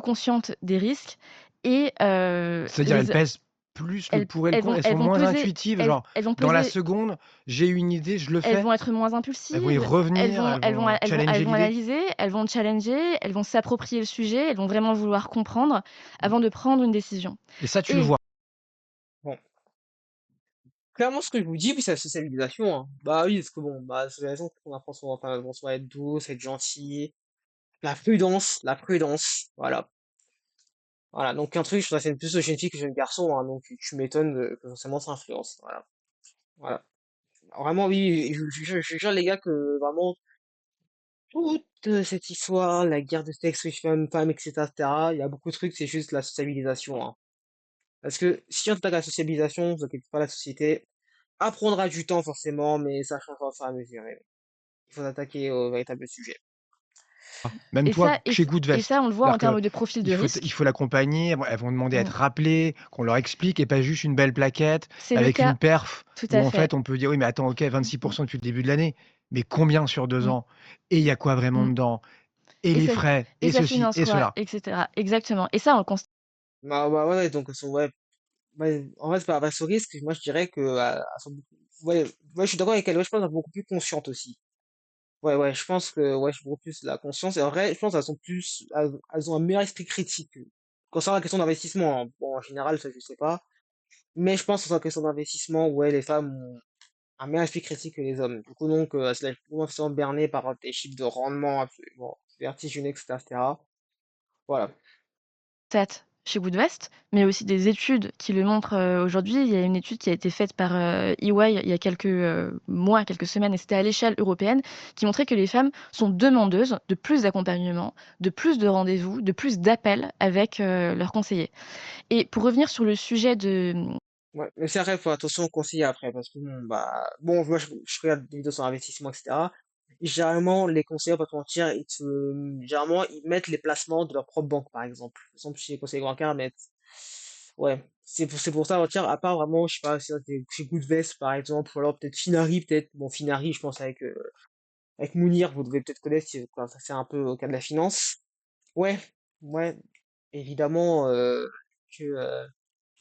conscientes des risques et C'est-à-dire, elles pèsent plus le pour et le contre, elles sont moins intuitives, genre, elles vont dans la peser, seconde, j'ai une idée, je le elles fais. vont être moins Elles vont y impulsives, revenir, elles vont elles challenger vont l'idée. analyser, elles vont challenger, elles vont s'approprier le sujet, elles vont vraiment vouloir comprendre avant de prendre une décision. Et ça, tu le Et vois. Bon, clairement, ce que je vous dis, oui, c'est la socialisation, hein. Bah oui, parce que bon, bah, la socialisation, on apprend souvent, enfin, on soit être douce, être gentil, la prudence, voilà. Voilà, donc un truc, je préfère plus chez une fille que chez un garçon, hein, donc tu m'étonnes que forcément ça influence. Voilà. Voilà. Vraiment, oui, je jure les gars que vraiment toute cette histoire, la guerre de sexe, femme, etc., il y a beaucoup de trucs, c'est juste la sociabilisation, hein. Parce que si on attaque la sociabilisation, vous inquiétez pas, la société apprendra du temps forcément, mais ça changera au fur et à mesure. Et il faut attaquer au véritable sujet. Même Et toi, ça, et, chez et Goodvest. ça, on le voit en C'est-à-dire que termes de profil de il risque. faut l'accompagner, elles vont demander à être Mm. rappelées, qu'on leur explique et pas juste une belle plaquette C'est le avec une cas, perf tout où à en fait. fait on peut dire oui mais attends ok 26% depuis le début de l'année, mais combien sur deux Mm. ans? Et il y a quoi vraiment Mm. dedans? Et Et les ça, frais, et et ça ceci, finance et quoi, cela. etc. Exactement. Et ça, on le constate. Bah ouais, donc ouais, ouais, en fait, par rapport au risque, moi je dirais que ouais, ouais, je suis d'accord avec elle, ouais, je pense qu'elles sont beaucoup plus conscientes aussi. Ouais, ouais, je pense que ouais, j'ai beaucoup plus la conscience. Et en vrai, je pense qu'elles sont plus, elles ont un meilleur esprit critique. Concernant la question d'investissement, hein. Bon, en général, ça je sais pas. Mais je pense que sur la question d'investissement, ouais, les femmes ont un meilleur esprit critique que les hommes. Du coup, donc, elles se laissent moins facilement berner par des chiffres de rendement absolument vertigineux, etc. Voilà. Chez Woodvest, mais aussi des études qui le montrent aujourd'hui. Il y a une étude qui a été faite par EY il y a quelques mois, quelques semaines, et c'était à l'échelle européenne, qui montrait que les femmes sont demandeuses de plus d'accompagnement, de plus de rendez-vous, de plus d'appels avec leurs conseillers. Et pour revenir sur le sujet de... Ouais, mais c'est vrai, faut attention aux conseillers après, parce que bon, moi je regarde des vidéos sur investissement, etc. Et généralement, les conseillers, pas te mentir, généralement, ils mettent les placements de leur propre banque, par exemple. Par exemple, chez les conseillers bancaires, mettent, ouais, c'est pour ça, on va dire, à part vraiment, je sais pas, si c'est chez Goodvest, par exemple, ou alors peut-être Finari, peut-être, bon, Finari, je pense avec Mounir, vous devez peut-être connaître, quoi, ça c'est un peu au cas de la finance. Ouais, ouais, évidemment, que,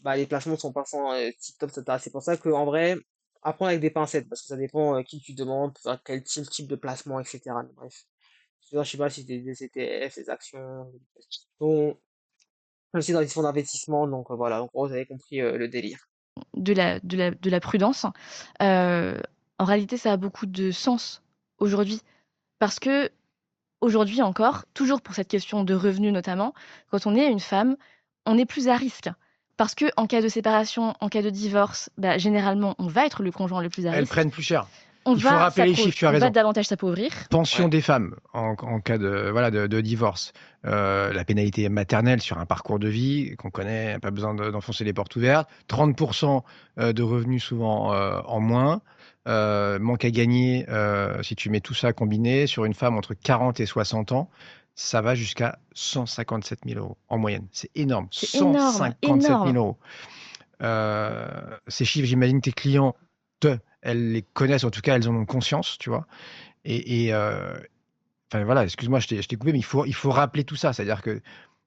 bah, les placements sont pas sans tip top, etc. C'est pour ça que en vrai, apprendre avec des pincettes, parce que ça dépend qui tu demandes, pour faire quel type de placement, etc. Mais bref. Je sais pas si c'est des ETF, des actions, bon, aussi dans les fonds d'investissement, donc voilà, donc vous avez compris le délire. de la prudence. Euh, En réalité, ça a beaucoup de sens aujourd'hui. Parce que aujourd'hui encore, toujours pour cette question de revenus notamment, quand on est une femme, on est plus à risque. Parce que en cas de séparation, en cas de divorce, bah, généralement, on va être le conjoint le plus à Elles risque. prennent plus cher. Il faut rappeler les chiffres, tu as On va raison. davantage s'appauvrir. Pension Ouais. des femmes en cas de, voilà, de divorce. La pénalité maternelle sur un parcours de vie qu'on connaît, pas besoin d'enfoncer les portes ouvertes. 30% de revenus souvent en moins. Manque à gagner, si tu mets tout ça combiné, sur une femme entre 40 et 60 ans, ça va jusqu'à 157 000 euros en moyenne. C'est énorme. C'est énorme, 157 000 énorme. euros. Ces chiffres, j'imagine tes clients, elles les connaissent, en tout cas, elles en ont conscience, tu vois. Et enfin voilà, excuse-moi, je t'ai coupé, mais il faut rappeler tout ça. C'est-à-dire que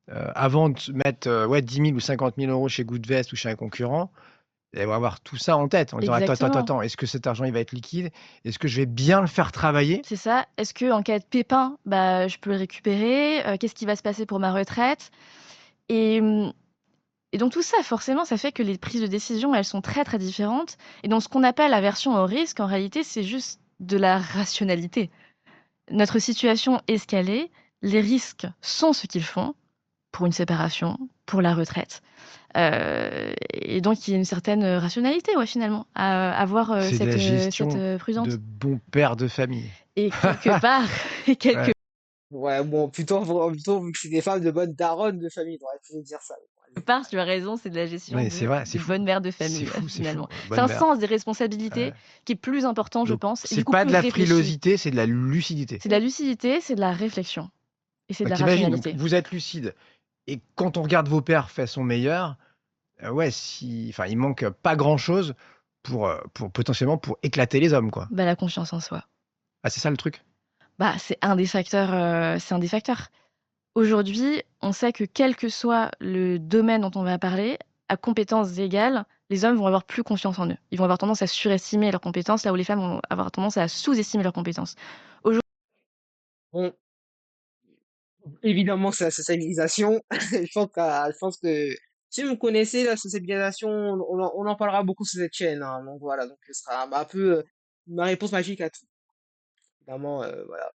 avant de se mettre ouais, 10 000 ou 50 000 euros chez Goodvest ou chez un concurrent, elles vont avoir tout ça en tête en disant Exactement. attends, est-ce que cet argent il va être liquide? Est-ce que je vais bien le faire travailler? C'est ça. Est-ce que en cas de pépin, bah, je peux le récupérer? Qu'est-ce qui va se passer pour ma retraite? Et, et donc tout ça, forcément, ça fait que les prises de décision, elles sont très très différentes. Et donc ce qu'on appelle l'aversion au risque, en réalité, c'est juste de la rationalité. Notre situation est ce qu'elle est. Les risques sont ce qu'ils font pour une séparation, pour la retraite. Et donc il y a une certaine rationalité, ouais, finalement, à avoir C'est de la cette gestion de prudence. bon père de famille. Et quelque part, et quelque Ouais. Ouais, bon, plutôt vu que c'est des femmes de bonnes daronnes de famille, on aurait pu dire ça. part, tu as raison, c'est de la gestion Ouais, c'est vrai, c'est de fou. bonne mère de C'est famille, fou, c'est fou. finalement. C'est Bonne un mère. sens des responsabilités qui est plus important, je Donc, pense, et c'est du coup pas plus de la réfléchi. frilosité, c'est de la lucidité. C'est de la lucidité, c'est de la réflexion, et c'est de Donc, la t'imagines, donc, rationalité. vous êtes lucide. Et quand on regarde vos pères façon meilleure, ouais, si, enfin, il manque pas grand-chose pour potentiellement pour éclater les hommes, quoi. Bah, la confiance en soi. Ah, c'est ça le truc? Bah, c'est un des facteurs. Aujourd'hui, on sait que quel que soit le domaine dont on va parler, à compétences égales, les hommes vont avoir plus confiance en eux. Ils vont avoir tendance à surestimer leurs compétences, là où les femmes vont avoir tendance à sous-estimer leurs compétences. Aujourd'hui, Bon, évidemment, c'est la socialisation. Je pense que si vous connaissez la socialisation, on en parlera beaucoup sur cette chaîne, hein. Donc voilà, donc ce sera un peu ma réponse magique à tout. Évidemment, voilà.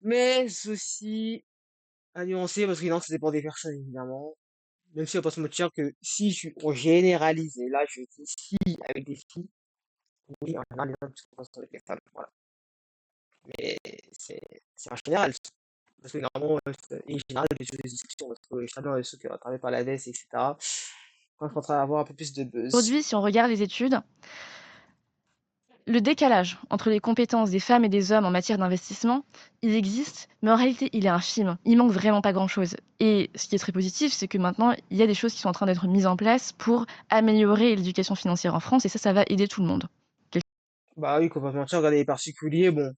Mais ceci à nuancer parce que non, ça dépend des personnes, évidemment. Même si on va pas se mentir que si on généralise, et là je dis si avec des filles, oui, en général, les hommes se concentrent avec les femmes, voilà. Mais c'est c'est en général. Parce que normalement, en général, il y a des discussions, parce que justement, ceux qui ont travaillé par la DES, etc., quand je commence à avoir un peu plus de buzz. Aujourd'hui, si on regarde les études, le décalage entre les compétences des femmes et des hommes en matière d'investissement, il existe, mais en réalité, il est infime. Il manque vraiment pas grand-chose. Et ce qui est très positif, c'est que maintenant, il y a des choses qui sont en train d'être mises en place pour améliorer l'éducation financière en France, et ça va aider tout le monde. Bah oui, qu'on va pas se mentir, regarder les particuliers, bon.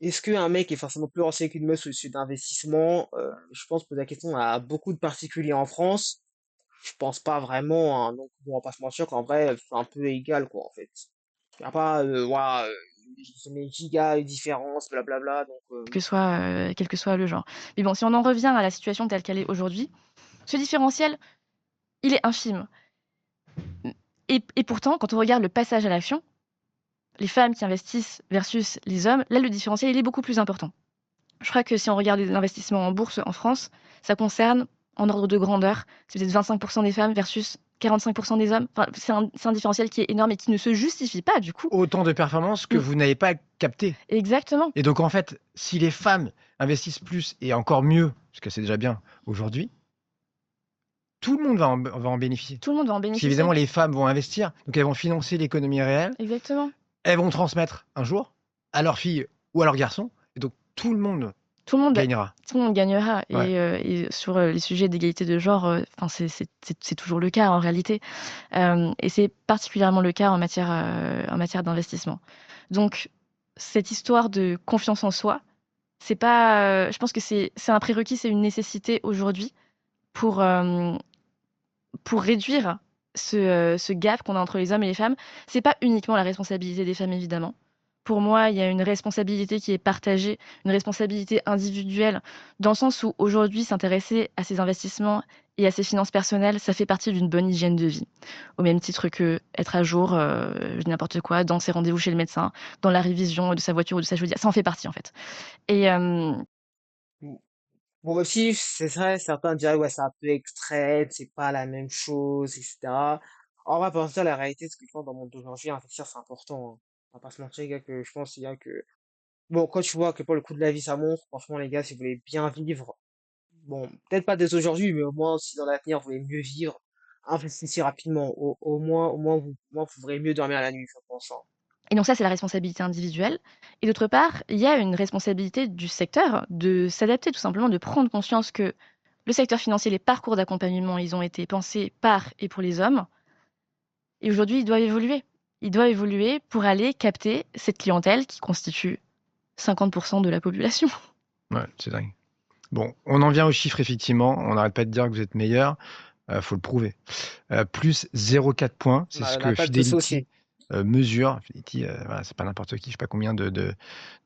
Est-ce qu'un mec est forcément plus renseigné qu'une meuf sur le sujet d'investissement? Je pense poser la question à beaucoup de particuliers en France. Je pense pas vraiment, hein. Donc, bon, on va pas se mentir qu'en vrai, c'est un peu égal, quoi, en fait. Y a pas, ouah, des gigas de différence, blablabla, donc, Quel que soit le genre. Mais bon, si on en revient à la situation telle qu'elle est aujourd'hui, ce différentiel, il est infime. Et pourtant, quand on regarde le passage à l'action, les femmes qui investissent versus les hommes, là, le différentiel, il est beaucoup plus important. Je crois que si on regarde l'investissement en bourse en France, ça concerne, en ordre de grandeur, c'est peut-être 25% des femmes versus 45% des hommes. Enfin, c'est un différentiel qui est énorme et qui ne se justifie pas, du coup. Autant de performances que Mm. vous n'avez pas capté. Exactement. Et donc, en fait, si les femmes investissent plus et encore mieux, parce que c'est déjà bien aujourd'hui, tout le monde va en bénéficier. Tout le monde va en Si bénéficier. évidemment les femmes vont investir, donc elles vont financer l'économie réelle, Exactement. elles vont transmettre un jour à leurs filles ou à leurs garçons, et donc tout le monde Tout le monde, gagnera. tout le monde gagnera. Ouais. Et sur les sujets d'égalité de genre, enfin, c'est toujours le cas en réalité. Et c'est particulièrement le cas en matière d'investissement. Donc, cette histoire de confiance en soi, c'est pas, je pense que c'est un prérequis, c'est une nécessité aujourd'hui pour, pour réduire ce gap qu'on a entre les hommes et les femmes. C'est pas uniquement la responsabilité des femmes, évidemment. Pour moi, il y a une responsabilité qui est partagée, une responsabilité individuelle, dans le sens où aujourd'hui, s'intéresser à ses investissements et à ses finances personnelles, ça fait partie d'une bonne hygiène de vie. Au même titre que être à jour, je dis n'importe quoi, dans ses rendez-vous chez le médecin, dans la révision de sa voiture ou de sa chaudière, ça en fait partie en fait. Et Bon, même si, c'est vrai, certains diraient, ouais, c'est un peu extrait, c'est pas la même chose, etc. En vrai, pour ça, la réalité, c'est que je pense dans le monde d'aujourd'hui, investir, c'est important, hein. On va pas se mentir, les gars, que je pense, les gars, que, bon, quand tu vois que pour le coût de la vie, ça monte, franchement, les gars, si vous voulez bien vivre, bon, peut-être pas dès aujourd'hui, mais au moins, si dans l'avenir, vous voulez mieux vivre, investissez rapidement. Au moins, vous pourrez mieux dormir la nuit, je pense, hein. Et donc ça, c'est la responsabilité individuelle. Et d'autre part, il y a une responsabilité du secteur de s'adapter tout simplement, de prendre conscience que le secteur financier, les parcours d'accompagnement, ils ont été pensés par et pour les hommes. Et aujourd'hui, ils doivent évoluer. Ils doivent évoluer pour aller capter cette clientèle qui constitue 50% de la population. Ouais, c'est dingue. Bon, on en vient aux chiffres, effectivement. On n'arrête pas de dire que vous êtes meilleurs. Faut le prouver. Plus 0,4 points, c'est ce On n'a que pas de te Fidelity saucer. mesure. Fidelity, voilà, c'est pas n'importe qui, je sais pas combien de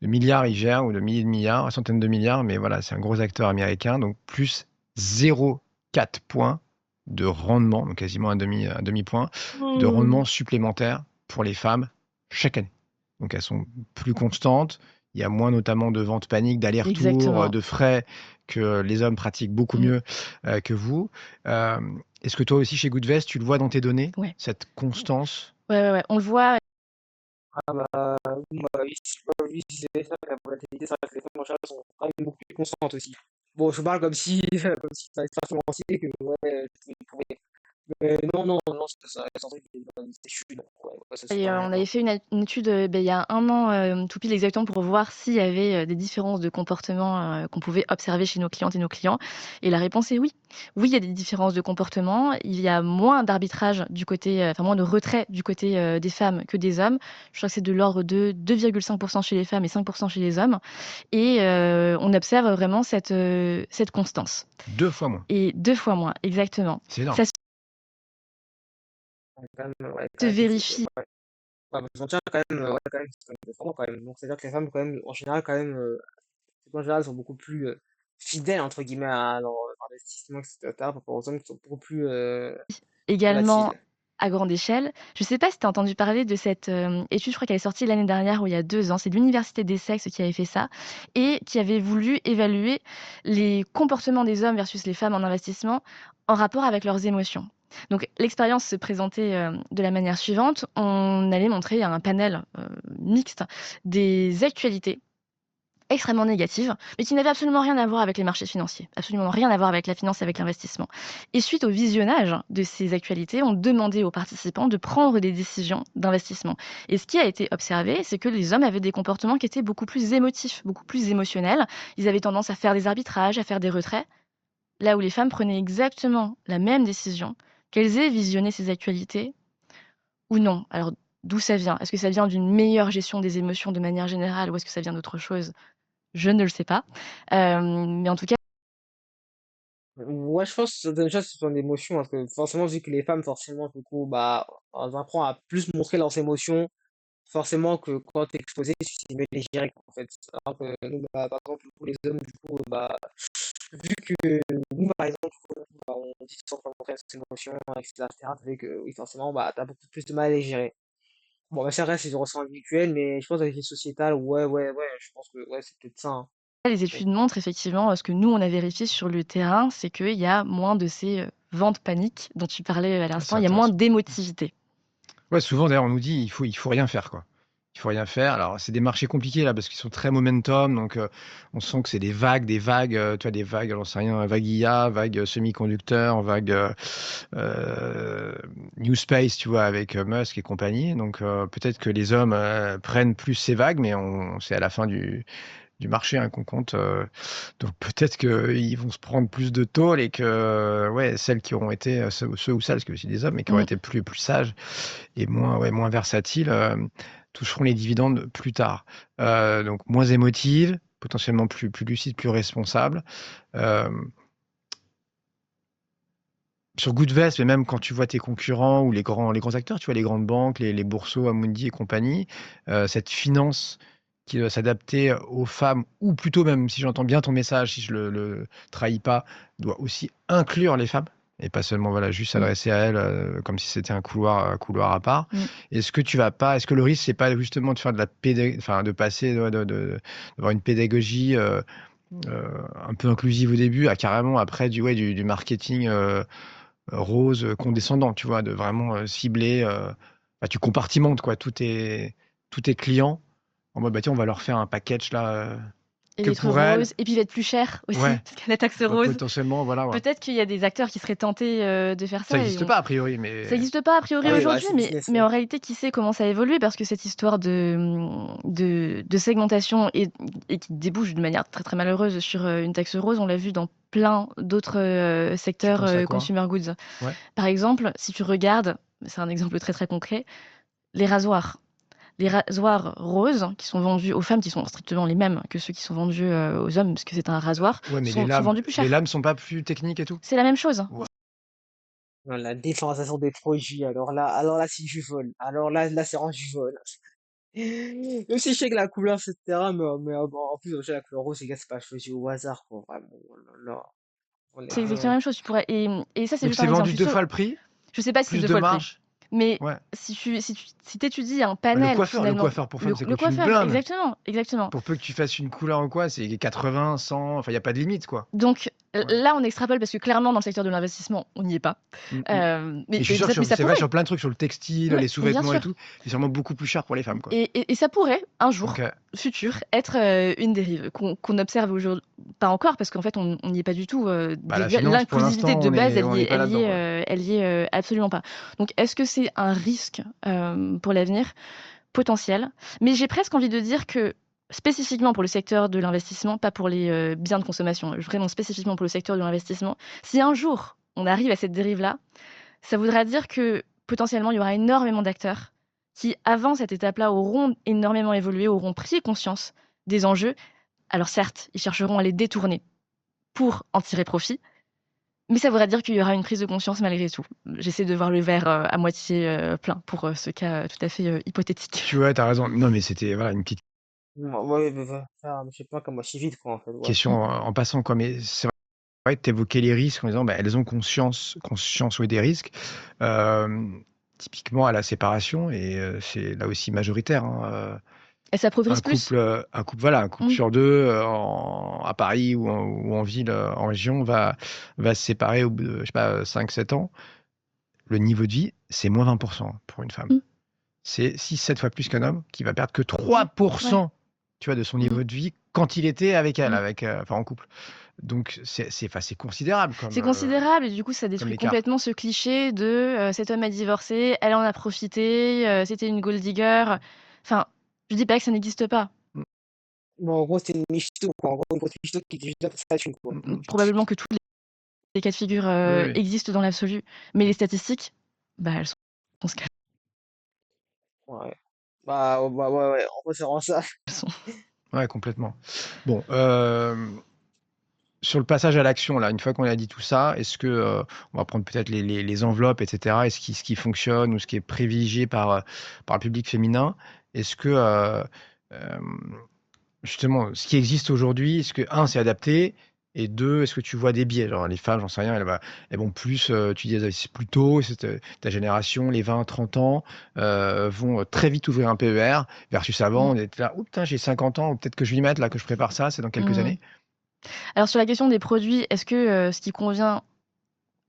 milliards il gère, ou de milliers de milliards, centaines de milliards, mais voilà, c'est un gros acteur américain. Donc plus 0,4 points de rendement, donc quasiment un demi-point, de rendement supplémentaire pour les femmes chaque année. Donc elles sont plus constantes. Il y a moins notamment de ventes paniques, d'allers-retours, Exactement. de frais que les hommes pratiquent beaucoup Mm. mieux que vous. Est-ce que toi aussi, chez Goodvest, tu le vois dans tes données, Ouais. cette constance? Ouais. On le voit. Ah bah, oui, oui, c'est ça, la volatilité, c'est vrai que les femmes en général sont quand même beaucoup plus constantes aussi. Bon, je parle comme si, comme si ça allait se financier, que ouais, tu pouvais. Mais non, ça reste un truc qui est dans les études, donc ouais, ça c'est Et pas rien, on hein. avait fait une étude, il y a 1 an, tout pile exactement pour voir s'il y avait, des différences de comportement, qu'on pouvait observer chez nos clientes et nos clients. Et la réponse est oui. Oui, il y a des différences de comportement. Il y a moins d'arbitrage du côté, enfin moins de retrait du côté, des femmes que des hommes. Je crois que c'est de l'ordre de 2,5% chez les femmes et 5% chez les hommes. Et on observe vraiment cette constance. 2 fois moins. Et 2 fois moins, exactement. C'est énorme. Ça Ouais, ouais, se quand même, vérifie. ouais. Ouais, je tiens quand même, ouais, quand même, vraiment, quand même. Donc, c'est-à-dire que les femmes, quand même, en général, quand même, en général, sont beaucoup plus fidèles, entre guillemets, à leur investissement, etc., par rapport aux hommes qui sont beaucoup plus Également volatiles. à grande échelle. Je ne sais pas si tu as entendu parler de cette étude, je crois qu'elle est sortie l'année dernière ou il y a 2 ans. C'est l'Université d'Essex qui avait fait ça et qui avait voulu évaluer les comportements des hommes versus les femmes en investissement en rapport avec leurs émotions. Donc l'expérience se présentait de la manière suivante. On allait montrer un panel mixte des actualités extrêmement négatives, mais qui n'avaient absolument rien à voir avec les marchés financiers, absolument rien à voir avec la finance et avec l'investissement. Et suite au visionnage de ces actualités, on demandait aux participants de prendre des décisions d'investissement. Et ce qui a été observé, c'est que les hommes avaient des comportements qui étaient beaucoup plus émotifs, beaucoup plus émotionnels. Ils avaient tendance à faire des arbitrages, à faire des retraits, là où les femmes prenaient exactement la même décision, qu'elles aient visionné ces actualités ou non. Alors, d'où ça vient? Est-ce que ça vient d'une meilleure gestion des émotions de manière générale ou est-ce que ça vient d'autre chose? Je ne le sais pas. Mais en tout cas, Ouais, je pense que déjà ce sont des émotions, parce que forcément, vu que les femmes, forcément, du coup, bah, elles apprennent à plus montrer leurs émotions, forcément que quand t'es exposé, tu sais mieux les gérer, en fait. Alors que nous, bah, par exemple, pour les hommes, du coup, bah, vu que nous, par exemple, bah, on dit sans montrer ses émotions, etc., t'as vu que, oui, forcément, bah, t'as beaucoup plus de mal à les gérer. Bon, bah, ça reste des ressentis individuels, mais je pense avec les sociétales, ouais, je pense que, ouais, c'est peut-être ça, hein. les Bon. études montrent effectivement, ce que nous, on a vérifié sur le terrain, c'est qu'il y a moins de ces ventes paniques dont tu parlais à Ah, l'instant, c'est il y a moins intéressant. d'émotivité. Ouais, souvent d'ailleurs on nous dit il faut rien faire quoi. Il faut rien faire. Alors c'est des marchés compliqués là parce qu'ils sont très momentum, donc on sent que c'est des vagues, tu vois des vagues, j'en sais rien, vague IA, vague semi-conducteurs, vague New Space, tu vois, avec Musk et compagnie. Donc peut-être que les hommes prennent plus ces vagues, mais c'est à la fin du marché hein, qu'on compte. Donc peut-être qu'ils vont se prendre plus de tôle et que ouais, celles qui auront été, ceux ou celles, parce que c'est des hommes, mais qui auront Mmh. été plus sages et moins versatiles, toucheront les dividendes plus tard. Donc moins émotives, potentiellement plus lucides, plus responsables. Euh, Sur Goodvest, mais même quand tu vois tes concurrents ou les grands acteurs, tu vois les grandes banques, les Bourseaux, Amundi et compagnie, cette finance qui doit s'adapter aux femmes, ou plutôt même, si j'entends bien ton message, si je le trahis pas, doit aussi inclure les femmes, et pas seulement voilà, juste Mmh. s'adresser à elles comme si c'était un couloir à part. Mmh. Est-ce que le risque, c'est pas justement de faire de la enfin, de passer, d'avoir une pédagogie un peu inclusive au début, à carrément après du marketing rose condescendant, tu vois, de vraiment cibler, bah, tu compartimentes quoi, tous tes clients en mode bah tiens, on va leur faire un package là Et que lettres pour elles. roses, et puis il va être plus cher aussi, Ouais, parce qu'il y a la taxe bah, rose. potentiellement, voilà, ouais. Peut-être qu'il y a des acteurs qui seraient tentés de faire Ça ça et n'existe pas a priori, mais ça n'existe pas a Ah priori oui, bah, aujourd'hui, c'est mais, business, mais ouais. en réalité, qui sait comment ça évolue parce que cette histoire de segmentation et qui débouche de manière très très malheureuse sur une taxe rose, on l'a vu dans plein d'autres tu secteurs penses à quoi? consumer goods. Ouais. Par exemple, si tu regardes, c'est un exemple très très concret, les rasoirs. Les rasoirs roses qui sont vendus aux femmes, qui sont strictement les mêmes que ceux qui sont vendus aux hommes, parce que c'est un rasoir, Ouais, mais sont vendus plus les cher. lames sont pas plus techniques et tout? C'est la même chose. Ouais. Non, la différenciation des produits, alors là, c'est du vol. Alors là, c'est vraiment du vol. Même si je sais que la couleur, etc., mais bon, en plus, déjà, la couleur rose, les gars, c'est pas choisi au hasard, quoi, vraiment. Oh là là, C'est exactement la honnêtement. même chose. Et ça, c'est Donc juste c'est un exemple. vendu deux fois le prix, Je sais pas si c'est plus deux de fois le prix. marge. Mais Ouais. si tu étudies un Bah, panel, le finalement, coiffeur pour femme, ça le coûte une coiffeur, blinde. exactement, exactement. Pour peu que tu fasses une couleur ou quoi, c'est 80, 100, enfin, il n'y a pas de limite, quoi. Donc Ouais. là, on extrapole parce que clairement, dans le secteur de l'investissement, on n'y est pas. Mm, mm. Mais je suis sûr que Mais ça c'est vrai pourrait. sur plein de trucs, sur le textile, Ouais, les mais bien sous-vêtements et sûr. tout, c'est sûrement beaucoup plus cher pour les femmes, quoi. Et ça pourrait, un jour, Ok. futur, être une dérive qu'on observe aujourd'hui. Pas encore, parce qu'en fait, on n'y est pas du tout. Bah, la Déjà, finance, pour l'inclusivité l'instant, de base, on n'est pas là-dedans, ouais. elle y est absolument pas. Donc, est-ce que c'est un risque pour l'avenir? Potentiel. Mais j'ai presque envie de dire que, spécifiquement pour le secteur de l'investissement, pas pour les biens de consommation, vraiment spécifiquement pour le secteur de l'investissement, si un jour on arrive à cette dérive-là, ça voudra dire que potentiellement il y aura énormément d'acteurs qui, avant cette étape-là, auront énormément évolué, auront pris conscience des enjeux. Alors certes, ils chercheront à les détourner pour en tirer profit, mais ça voudra dire qu'il y aura une prise de conscience malgré tout. J'essaie de voir le verre à moitié plein pour ce cas tout à fait hypothétique. Tu vois, t'as raison. Non, mais c'était voilà, une petite Ouais, je sais pas comment si vite, quoi, en fait, ouais. question en passant, quoi. Mais c'est vrai que tu évoquais les risques en disant bah, elles ont conscience ouais, des risques. Euh, typiquement à la séparation et c'est là aussi majoritaire, hein, Et ça progresse plus. un couple Mmh. sur 2 à Paris ou en ville, en région va se séparer au bout de, je sais pas, 5-7 ans. Le niveau de vie, c'est moins 20 pour une femme. Mmh. C'est 6-7 fois plus qu'un homme qui va perdre que Ouais. 3 tu vois, de son Mmh. niveau de vie quand il était avec elle, Mmh. enfin en couple. Donc c'est considérable C'est considérable et du coup, ça comme détruit écart. complètement ce cliché de, cet homme a divorcé, elle en a profité, c'était une gold digger. Enfin, je dis pas que ça n'existe pas. Mmh, Bon, en gros, c'est une michto, quoi. En gros, une grosse michto qui était juste là pour sa thune, quoi. mmh mh. Probablement que tous les cas de figure, Oui, oui. existent dans l'absolu, mais les statistiques, bah, elles sont ce qu'elles Ouais. Bah, ouais, en gros, c'est vraiment ça. sont. Ouais, complètement. Bon, sur le passage à l'action, là, une fois qu'on a dit tout ça, est-ce que, on va prendre peut-être les enveloppes et cetera et ce qui fonctionne ou ce qui est privilégié par le public féminin. Est-ce que, hem, justement, ce qui existe aujourd'hui, est-ce que un c'est adapté et 2 est-ce que tu vois des biais? Genre les femmes, j'en sais rien, elles vont plus, tu dis elles investissent plus tôt, c'est ta génération, les 20-30 ans, vont très vite ouvrir un PER versus avant, Mmh. on était là: «Oh putain, j'ai 50 ans, peut-être que je vais y mettre là, que je prépare ça, c'est dans quelques Mmh. années». Alors sur la question des produits, est-ce que, ce qui convient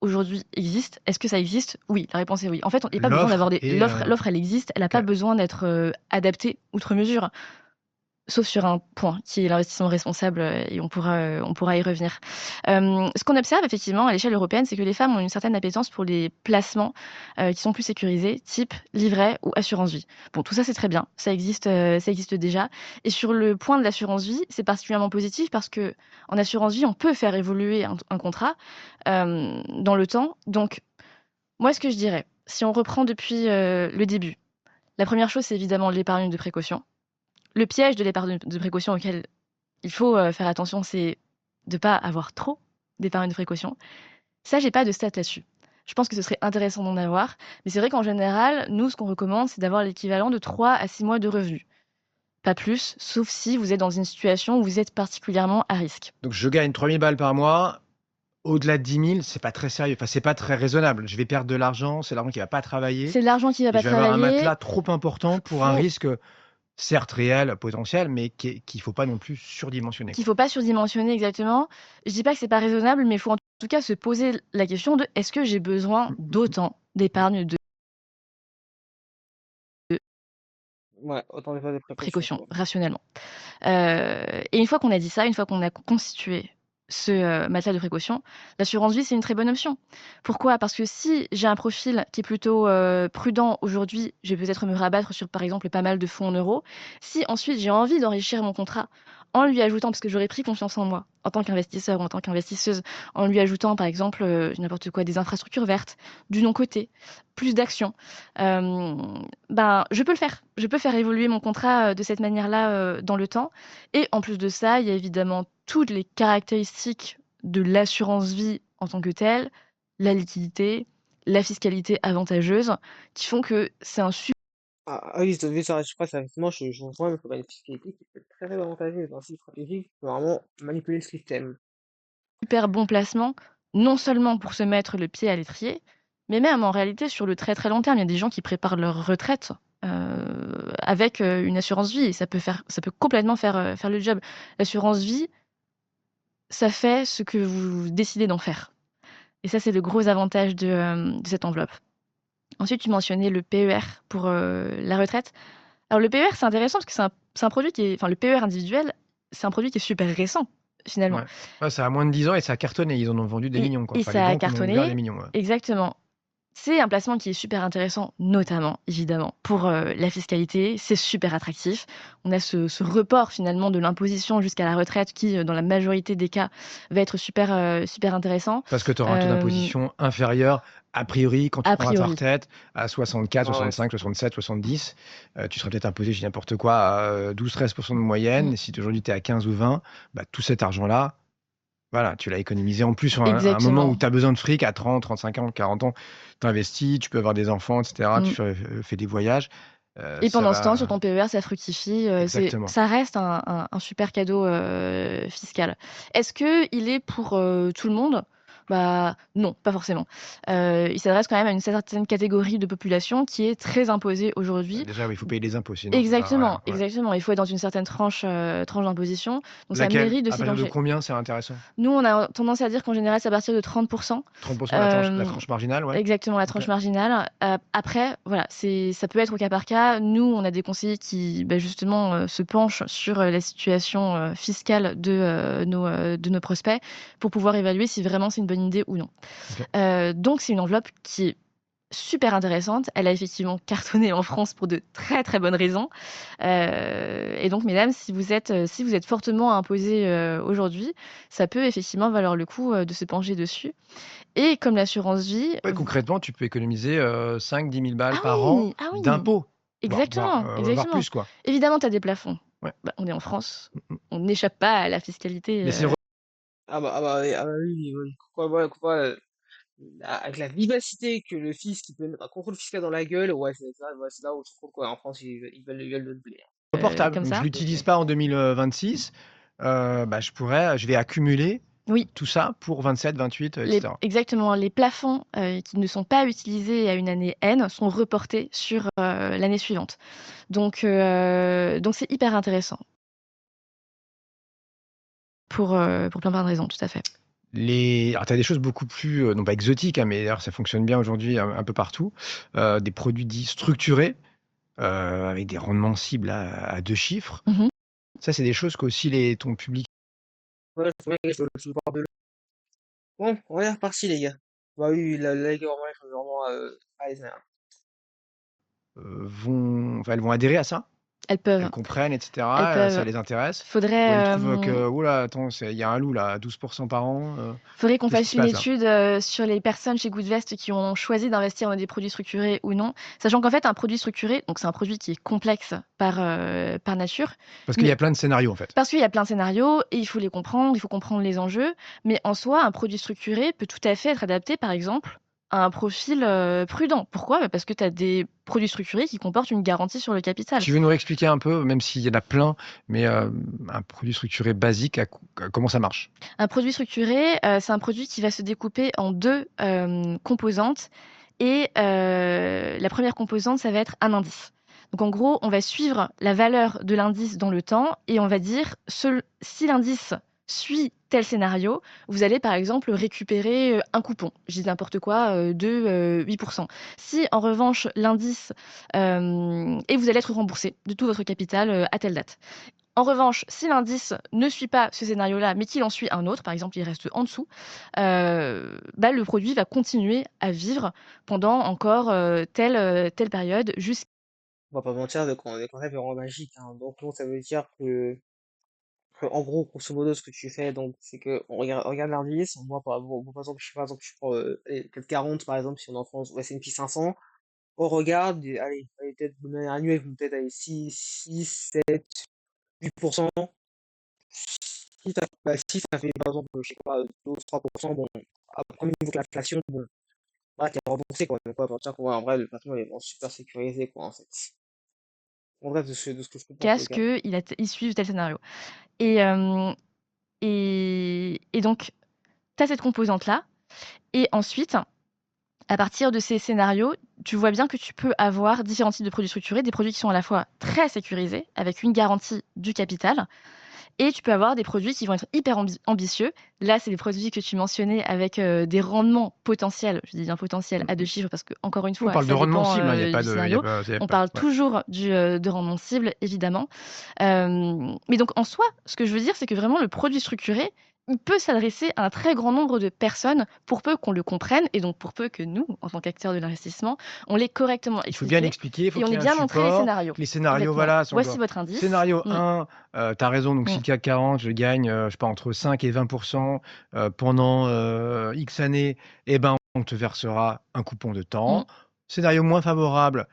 aujourd'hui existe? Est-ce que ça existe? Oui, la réponse est oui. En fait, il y a pas besoin L'offre d'avoir des est, l'offre elle existe, elle a pas OK. besoin d'être, adaptée outre mesure. Sauf sur un point, qui est l'investissement responsable, et on pourra y revenir. Ce qu'on observe effectivement à l'échelle européenne, c'est que les femmes ont une certaine appétence pour les placements, qui sont plus sécurisés, type livret ou assurance vie. Bon, tout ça, c'est très bien, ça existe déjà et sur le point de l'assurance vie, c'est particulièrement positif parce qu'en assurance vie, on peut faire évoluer un contrat, dans le temps. Donc moi, ce que je dirais, si on reprend depuis, le début, la première chose, c'est évidemment l'épargne de précaution. Le piège de l'épargne de précaution auquel il faut, faire attention, c'est de pas avoir trop d'épargne de précaution. Ça, j'ai pas de stats là-dessus. Je pense que ce serait intéressant d'en avoir, mais c'est vrai qu'en général, nous, ce qu'on recommande, c'est d'avoir l'équivalent de 3 à 6 mois de revenus. Pas plus, sauf si vous êtes dans une situation où vous êtes particulièrement à risque. Donc je gagne 3 000 balles par mois. Au-delà de 10 000, c'est pas très sérieux. Enfin, c'est pas très raisonnable. Je vais perdre de l'argent, c'est l'argent qui va pas travailler C'est de l'argent qui va et pas je vais avoir un travailler. matelas trop important pour un Faut risque, certes réel, potentiel, mais qu'il faut pas non plus surdimensionner, qu'il quoi. faut pas surdimensionner exactement. Je dis pas que c'est pas raisonnable, mais il faut en tout cas se poser la question de: «Est-ce que j'ai besoin Mmh, mmh, mmh, d'autant d'épargne de Ouais, autant des fois des précautions, précaution quoi. rationnellement?» Et une fois qu'on a dit ça, une fois qu'on a constitué ce, matelas de précaution, l'assurance vie, c'est une très bonne option. Pourquoi? Parce que si j'ai un profil qui est plutôt, prudent aujourd'hui, je vais peut-être me rabattre sur, par exemple, pas mal de fonds en euros. Si ensuite j'ai envie d'enrichir mon contrat en lui ajoutant parce que j'aurais pris confiance en moi, en tant qu'investisseur ou en tant qu'investisseuse, en lui ajoutant, par exemple, n'importe quoi, des infrastructures vertes, du non-coté, plus d'actions, ben, je peux le faire. Je peux faire évoluer mon contrat, de cette manière-là, dans le temps et en plus de ça, il y a évidemment toutes les caractéristiques de l'assurance vie en tant que telle, la liquidité, la fiscalité avantageuse, qui font que c'est un Oui, je devais ça, je crois que ça, effectivement, je rejoins, mais faut une fiscalité qui peut être très avantageuse, dans si stratégique, qui peut vraiment manipuler le système. super bon placement, non seulement pour se mettre le pied à l'étrier, mais même en réalité sur le très, très long terme. Il y a des gens qui préparent leur retraite, avec, une assurance vie et ça peut complètement faire le job. L'assurance vie, ça fait ce que vous décidez d'en faire et ça, c'est le gros avantage de cette enveloppe. Ensuite, tu mentionnais le PER pour, la retraite. Alors le PER, c'est intéressant parce que c'est un produit qui est enfin le PER individuel, c'est un produit qui est super récent, finalement Ouais. Ouais, ça a moins de 10 ans et ça a cartonné. Ils en ont vendu des millions, quoi. et Enfin, les ça a banques en ont ouvert des cartonné millions, ouais. exactement. C'est un placement qui est super intéressant, notamment, évidemment, pour, la fiscalité. C'est super attractif. On a ce report finalement de l'imposition jusqu'à la retraite qui, dans la majorité des cas, va être super intéressant. Parce que tu auras un taux Hem, d'imposition inférieur, a priori, quand tu a prendras ta priori. retraite à 64, Ah ouais, 65, 67, 70. Tu seras peut-être imposé, je dis n'importe quoi, à, 12-13 de moyenne. Mmh, Et si aujourd'hui tu es à 15 ou 20, bah, tout cet argent-là, voilà, tu l'as économisé en plus sur un moment où exactement. tu as besoin de fric à 30, 35 ans, 40 ans. Tu investis, tu peux avoir des enfants et cetera, tu Mmh. fais des voyages, Et ça pendant ce temps, sur va ton PER, ça fructifie, exactement. ça reste un super cadeau, fiscal. Est-ce qu'il est pour, tout le monde? Bah, non, pas forcément. Il s'adresse quand même à une certaine catégorie de population qui est très imposée aujourd'hui. Déjà, oui, il faut payer les impôts, sinon Exactement, ouais. exactement. Il faut être dans une certaine tranche d'imposition, donc ça Laquelle? mérite de À s'y partir de pencher. combien c'est intéressant? Nous, on a tendance à dire qu'en général, c'est à partir de 30%. 30% la Hem, tranche marginale, ouais. exactement, la OK. tranche marginale. Après, voilà, ça peut être au cas par cas. Nous, on a des conseillers qui, justement, se penchent sur, la situation, fiscale de nos prospects pour pouvoir évaluer si vraiment c'est une bonne idée ou non. OK. Donc c'est une enveloppe qui est super intéressante. Elle a effectivement cartonné en France pour de très, très bonnes raisons. Et donc mesdames, si vous êtes fortement imposées, aujourd'hui, ça peut effectivement valoir le coup, de se pencher dessus. Et comme l'assurance vie, Ouais, concrètement, tu peux économiser 5-10 000 balles ah par an oui! Ah oui! d'impôts, Exactement, voire exactement. plus, quoi. Évidemment, tu as des plafonds. Ouais. On est en France, Mmh mh. on n'échappe pas à la fiscalité, Mais c'est Oui, oui. Pourquoi, avec la vivacité que le fisc il peut mettre un contrôle fiscal dans la gueule, ouais, c'est là où je trouve quoi. En France, ils veulent le blé, hein. reportable, comme donc je ça. l'utilise pas en 2026. Je vais accumuler Oui. tout ça pour 27, 28, etc. Exactement, les plafonds, qui ne sont pas utilisés à une année N sont reportés sur, l'année suivante. Donc c'est hyper intéressant. Pour plein de raisons, tout à fait. Alors, tu as des choses beaucoup plus, non pas exotiques, hein, mais d'ailleurs ça fonctionne bien aujourd'hui un peu partout. Des produits dits structurés, avec des rendements cibles à 2 chiffres. Mmh. Ça, c'est des choses qu'aussi ton public, Ouais, c'est vrai que je parle de bon, on est reparti les gars. Bah oui, là, les gars, vraiment, je suis vraiment, ASMR. elles vont adhérer à ça. Elles Elles peuvent, comprennent et elles cetera, ça peuvent. les intéresse. Ou elles Faudrait, trouvent que: «Ouh là, attends, il y a un loup là, à 12% par an, faudrait qu'on qu'est-ce qui fasse se une passe là?» étude, sur les personnes chez Goodvest qui ont choisi d'investir dans des produits structurés ou non. Sachant qu'en fait, un produit structuré, donc c'est un produit qui est complexe par nature, Parce qu'il y mais a plein de scénarios, en fait. parce qu'il y a plein de scénarios et il faut les comprendre, il faut comprendre les enjeux. Mais en soi, un produit structuré peut tout à fait être adapté, par exemple, à un profil, prudent. Pourquoi? Parce que tu as des produits structurés qui comportent une garantie sur le capital. Tu veux nous réexpliquer un peu, même s'il y en a plein, mais un produit structuré basique, comment ça marche? Un produit structuré, c'est un produit qui va se découper en 2 composantes et la première composante, ça va être un indice. Donc en gros, on va suivre la valeur de l'indice dans le temps et on va dire si l'indice suit tel scénario, vous allez par exemple récupérer, un coupon. Je dis n'importe quoi, de, 8. Si en revanche l'indice, et vous allez être remboursé de tout votre capital, à telle date. En revanche, si l'indice ne suit pas ce scénario-là, mais qu'il en suit un autre, par exemple, il reste en dessous, le produit va continuer à vivre pendant encore, telle période On va pas mentir, le concept est vraiment magique, hein. Donc non, ça veut dire en gros, grosso modo, ce que tu fais, donc, c'est que on regarde l'indice, on voit par exemple, je prends, allez, peut-être 40, par exemple, si on est en France, ou S&P 500, on regarde, et allez, peut-être de manière annuelle, ils vont peut-être aller 6, 7, 8%. Si ça fait, par exemple, je sais pas, 2 ou 3%, bon, après, au niveau de l'inflation, bon, voilà, t'es remboursé, quoi. Donc, ouais, pour dire que, ouais, en vrai, le patron, il est vraiment super sécurisé, quoi, en fait. En bref, de ce que je comprends, en tout cas. ils suivent tel scénario. Et, donc, tu as cette composante-là. Et ensuite, à partir de ces scénarios, tu vois bien que tu peux avoir différents types de produits structurés, des produits qui sont à la fois très sécurisés, avec une garantie du capital, et tu peux avoir des produits qui vont être hyper ambitieux. Là, c'est les produits que tu mentionnais avec, des rendements potentiels, je dis bien potentiels, à 2 chiffres parce qu'encore une On fois, parle de ça rendement dépend, cible, hein, il y a pas du de il y a scénario. pas il y a On pas parle ouais. toujours de rendement cible, évidemment. Mais donc en soi, ce que je veux dire, c'est que vraiment le produit structuré, il peut s'adresser à un très grand nombre de personnes pour peu qu'on le comprenne et donc pour peu que nous, en tant qu'acteurs de l'investissement, on l'ait correctement Il faut bien expliqué expliquer, il faut et on qu'il y ait ait un bien montré les support, scénarios. que les scénarios, Exactement. voilà, sont Voici votre indice. scénario 1, tu as raison, donc si Mmh. le CAC 40, je gagne, je sais pas, entre 5 et 20 pendant, X années, eh ben, on te versera un coupon de Mmh. temps. Scénario moins favorable,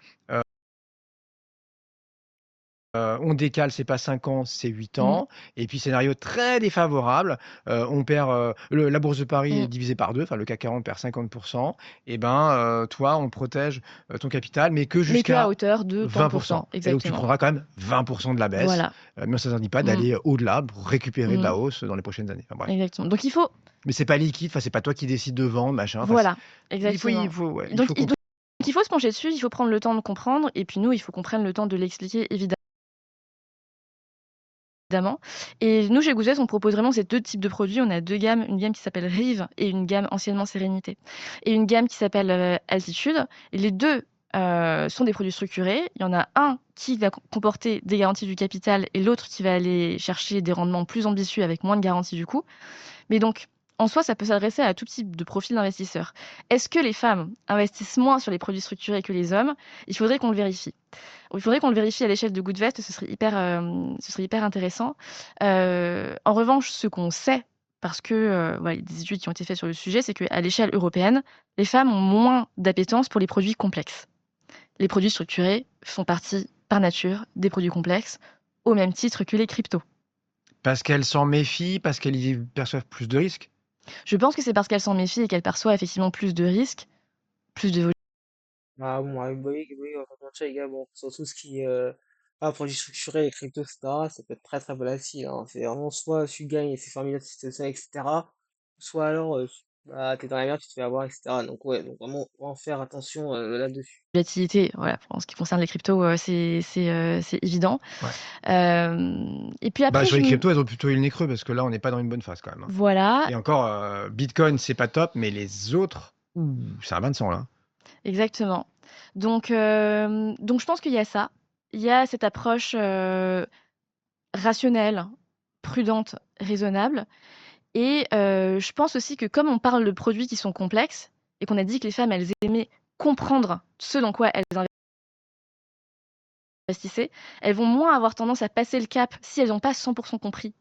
On décale, c'est pas 5 ans, c'est 8 Mmh. ans. Et puis scénario très défavorable, on perd, la bourse de Paris est Mmh. divisée par 2, enfin le CAC 40 perd 50. Et ben, toi, on protège, ton capital, mais que Mais qu'à jusqu'à hauteur de tant de 20. pourcents, Et donc tu exactement. prendras quand même 20 de la baisse, Voilà. mais ça t'interdit pas Mmh. d'aller au-delà pour récupérer de Mmh. la hausse dans les prochaines années. Enfin bref. Exactement. Donc il faut Mais c'est pas liquide, enfin c'est pas toi qui décides de vendre, machin, enfin voilà, il exactement. faut ouais, il Donc faut il comprendre. donc il faut se pencher dessus, il faut prendre le temps de comprendre et puis nous, il faut qu'on prenne le temps de l'expliquer évidemment. Et nous, chez Goodgets, on propose vraiment ces 2 types de produits. On a 2 gammes, une gamme qui s'appelle Rive et une gamme anciennement Sérénité. Et une gamme qui s'appelle, Altitude. Et les 2 sont des produits structurés. Il y en a un qui va comporter des garanties du capital et l'autre qui va aller chercher des rendements plus ambitieux avec moins de garanties du coup. Mais donc, en soi, ça peut s'adresser à tout type de profil d'investisseurs. Est-ce que les femmes investissent moins sur les produits structurés que les hommes? Il faudrait qu'on le vérifie. Il faudrait qu'on le vérifie à l'échelle de Goodvest, ce serait hyper intéressant. En revanche, ce qu'on sait, parce que voilà, il y a des études qui ont été faites sur le sujet, c'est qu'à l'échelle européenne, les femmes ont moins d'appétence pour les produits complexes. Les produits structurés font partie, par nature, des produits complexes, au même titre que les cryptos. Parce qu'elles s'en méfient, parce qu'elles y perçoivent plus de risques? Je pense que c'est parce qu'elles s'en méfient et qu'elles perçoivent effectivement plus de risques, plus de Ah bon, ouais, oui, oui, on va pas mentir, les gars, bon, surtout ce qui est produits structurés, les cryptos, etc., ça peut être très très volatile, hein. C'est vraiment soit tu gagnes et c'est formidable si tu ça, etc. Soit alors bah, t'es dans la merde, tu te fais avoir, etc. Donc ouais, donc vraiment, on va faire attention là-dessus. volatilité. Voilà, en ce qui concerne les cryptos, c'est évident. Ouais. Et puis Bah, après, sur les cryptos, elles ont plutôt eu le nez creux parce que là, on n'est pas dans une bonne phase quand même, hein. voilà, Et encore, Bitcoin, c'est pas top, mais les autres, c'est un bain de sang là, hein. exactement. Donc je pense qu'il y a ça. Il y a cette approche rationnelle, prudente, raisonnable. Et je pense aussi que comme on parle de produits qui sont complexes et qu'on a dit que les femmes, elles aimaient comprendre ce dans quoi elles investissaient, elles vont moins avoir tendance à passer le cap si elles n'ont pas 100% compris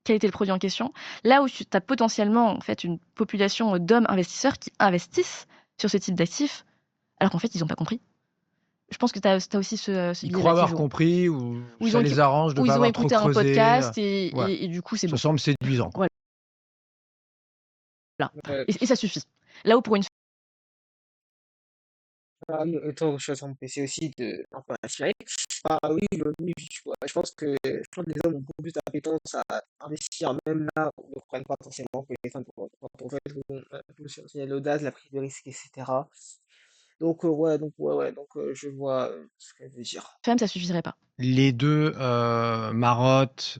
quel était le produit en question. Là où tu as potentiellement en fait une population d'hommes investisseurs qui investissent sur ce type d'actifs, alors qu'en fait, ils n'ont pas compris. Je pense que tu as aussi ce Ils croient biais-là qui avoir joue. compris ou Où ça les arrange de pas ils ont avoir trop écouté un creusé, podcast ouais. et du coup, c'est Ça bon. semble séduisant, quoi. Voilà. Ouais. Et ça suffit. Là où pour une Ah oui, autant je suis sur mon PC aussi de un peu inspiré. Ah oui, oui, je pense que les hommes ont beaucoup plus d'appétence à investir, même là où ils ne comprennent pas potentiellement que les femmes, quand on fait plus sur l'audace, la prise de risque, etc. Donc ouais, donc je vois ce qu'elle veut dire. femme, ça suffirait pas. Les 2 marottent,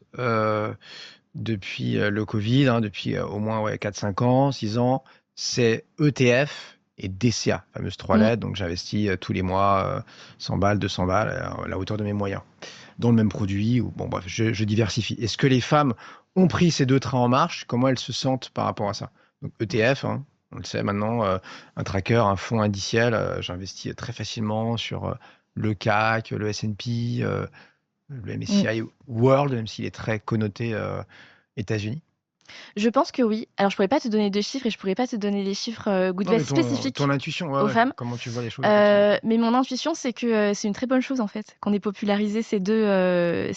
depuis, le Covid, hein, depuis, au moins, ouais, 4-5 ans, 6 ans, c'est ETF et DCA, fameuse 3 Mmh. lettres. Donc j'investis, tous les mois, 100 balles, 200 balles, à la hauteur de mes moyens, dans le même produit ou bon bref, je diversifie. Est-ce que les femmes ont pris ces 2 trains en marche? Comment elles se sentent par rapport à ça? Donc ETF, hein, on le sait maintenant, un tracker, un fonds indiciel, j'investis très facilement sur, le CAC, le S&P, le Mmh. MSCI World, même s'il est très connoté, États-Unis. Je pense que oui. Alors, je pourrais pas te donner de chiffres et je pourrais pas te donner les chiffres, Non, mais Goodvest ton spécifiques intuition, ouais, aux ouais, femmes. comment tu vois les choses, effectivement. Mais mon intuition, c'est que, c'est une très bonne chose, en fait, qu'on ait popularisé ces 2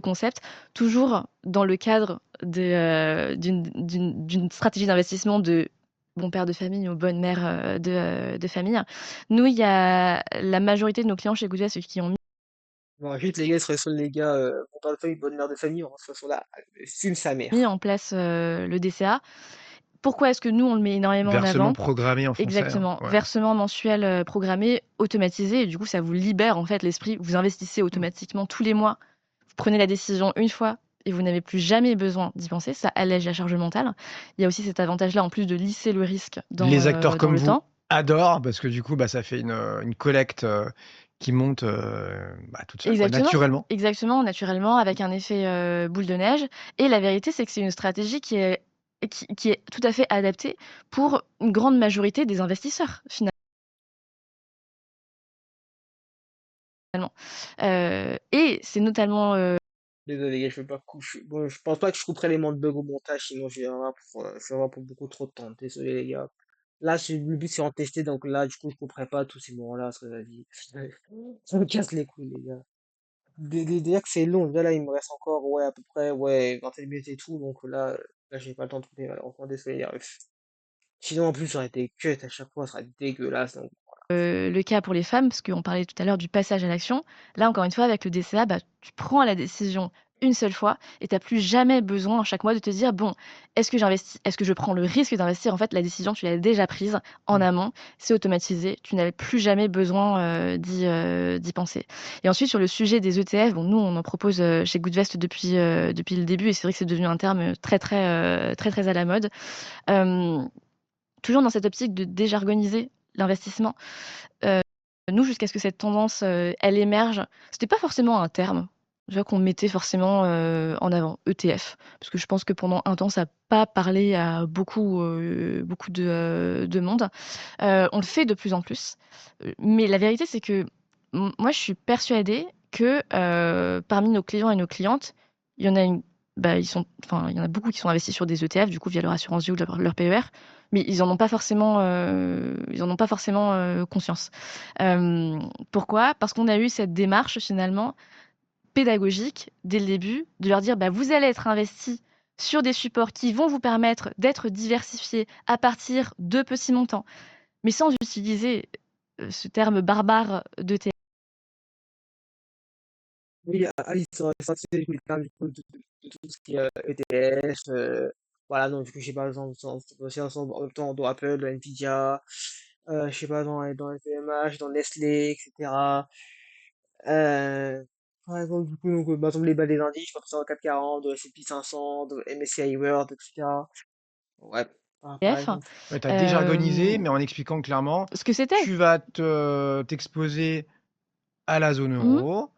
concepts, toujours dans le cadre d'une stratégie d'investissement de bon père de famille ou bonne mère, de famille. Nous, il y a la majorité de nos clients chez Goodvest qui ont Bon, ensuite, les gars, sur les gars, bon père de famille, bonne mère de famille, on se là, fume sa mis mère. en place, le DCA. Pourquoi est-ce que nous, on le met énormément en Versement avant? programmé en français, hein, Exactement, ouais. versement mensuel, programmé, automatisé et du coup, ça vous libère, en fait, l'esprit. Vous investissez Mmh. automatiquement tous les mois. Vous prenez la décision une fois et vous n'avez plus jamais besoin d'y penser. Ça allège la charge mentale. Il y a aussi cet avantage-là, en plus de lisser le risque Les acteurs dans comme le vous temps. adorent parce que du coup, bah, ça fait une collecte, qui monte, bah, toute seule, quoi, Exactement, naturellement. exactement, naturellement, avec un effet, boule de neige et la vérité, c'est que c'est une stratégie qui est tout à fait adaptée pour une grande majorité des investisseurs, finalement. Et c'est notamment, Désolé, les gars, je vais pas coucher. Bon, je pense pas que je couperai les mondes bug au montage, sinon je vais avoir pour beaucoup trop de temps. Désolé, les gars. Là, le but c'est en tester, donc là, du coup, je couperai pas tous ces moments-là, parce que vas-y. Ça me casse les couilles, les gars. Déjà que c'est long, déjà là il me reste encore ouais à peu près ouais 20 minutes et tout, donc là j'ai pas le temps de trouver malheureusement désolé les refs. Sinon en plus ça aurait été cut à chaque fois, ça serait dégueulasse donc. Le cas pour les femmes, parce qu'on parlait tout à l'heure du passage à l'action. Là, encore une fois, avec le DCA, bah, tu prends la décision une seule fois et tu n'as plus jamais besoin chaque mois de te dire, bon, est-ce que j'investis, est-ce que je prends le risque d'investir? En fait, la décision, tu l'as déjà prise en amont, c'est automatisé, tu n'avais plus jamais besoin d'y penser. Et ensuite, sur le sujet des ETF, bon, nous, on en propose chez Goodvest depuis le début et c'est vrai que c'est devenu un terme très à la mode. Euh, Toujours dans cette optique de déjargoniser l'investissement. Nous, jusqu'à ce que cette tendance, elle émerge, c'était pas forcément un terme, tu vois, qu'on mettait forcément, en avant, ETF. Parce que je pense que pendant un temps, ça a pas parlé à beaucoup de monde. On le fait de plus en plus. Mais la vérité, c'est que moi, je suis persuadée que, parmi nos clients et nos clientes, il y en a une bah, il y en a beaucoup qui sont investis sur des ETF, du coup, via leur assurance vie ou leur PER, mais ils en ont pas forcément, conscience. Pourquoi? Parce qu'on a eu cette démarche finalement pédagogique dès le début de leur dire bah, vous allez être investis sur des supports qui vont vous permettre d'être diversifiés à partir de petits montants, mais sans utiliser ce terme barbare de TF. Oui, Alice aurait sorti le terme du coup, de tout ce qui est ETF, voilà, donc du coup, je sais pas, exemple, aussi en même temps dans Apple, dans Nvidia, je sais pas, dans LVMH, dans Nestlé, etc. Par exemple, du coup, donc, par exemple, les indices, je pense que c'est en 440, de S&P 500, de MSCI World, etc. Ouais, par exemple. Ouais, tu as déjargonisé, Euh, mais en expliquant clairement, Ce que c'était. tu vas t'exposer à la zone Mhm. euro,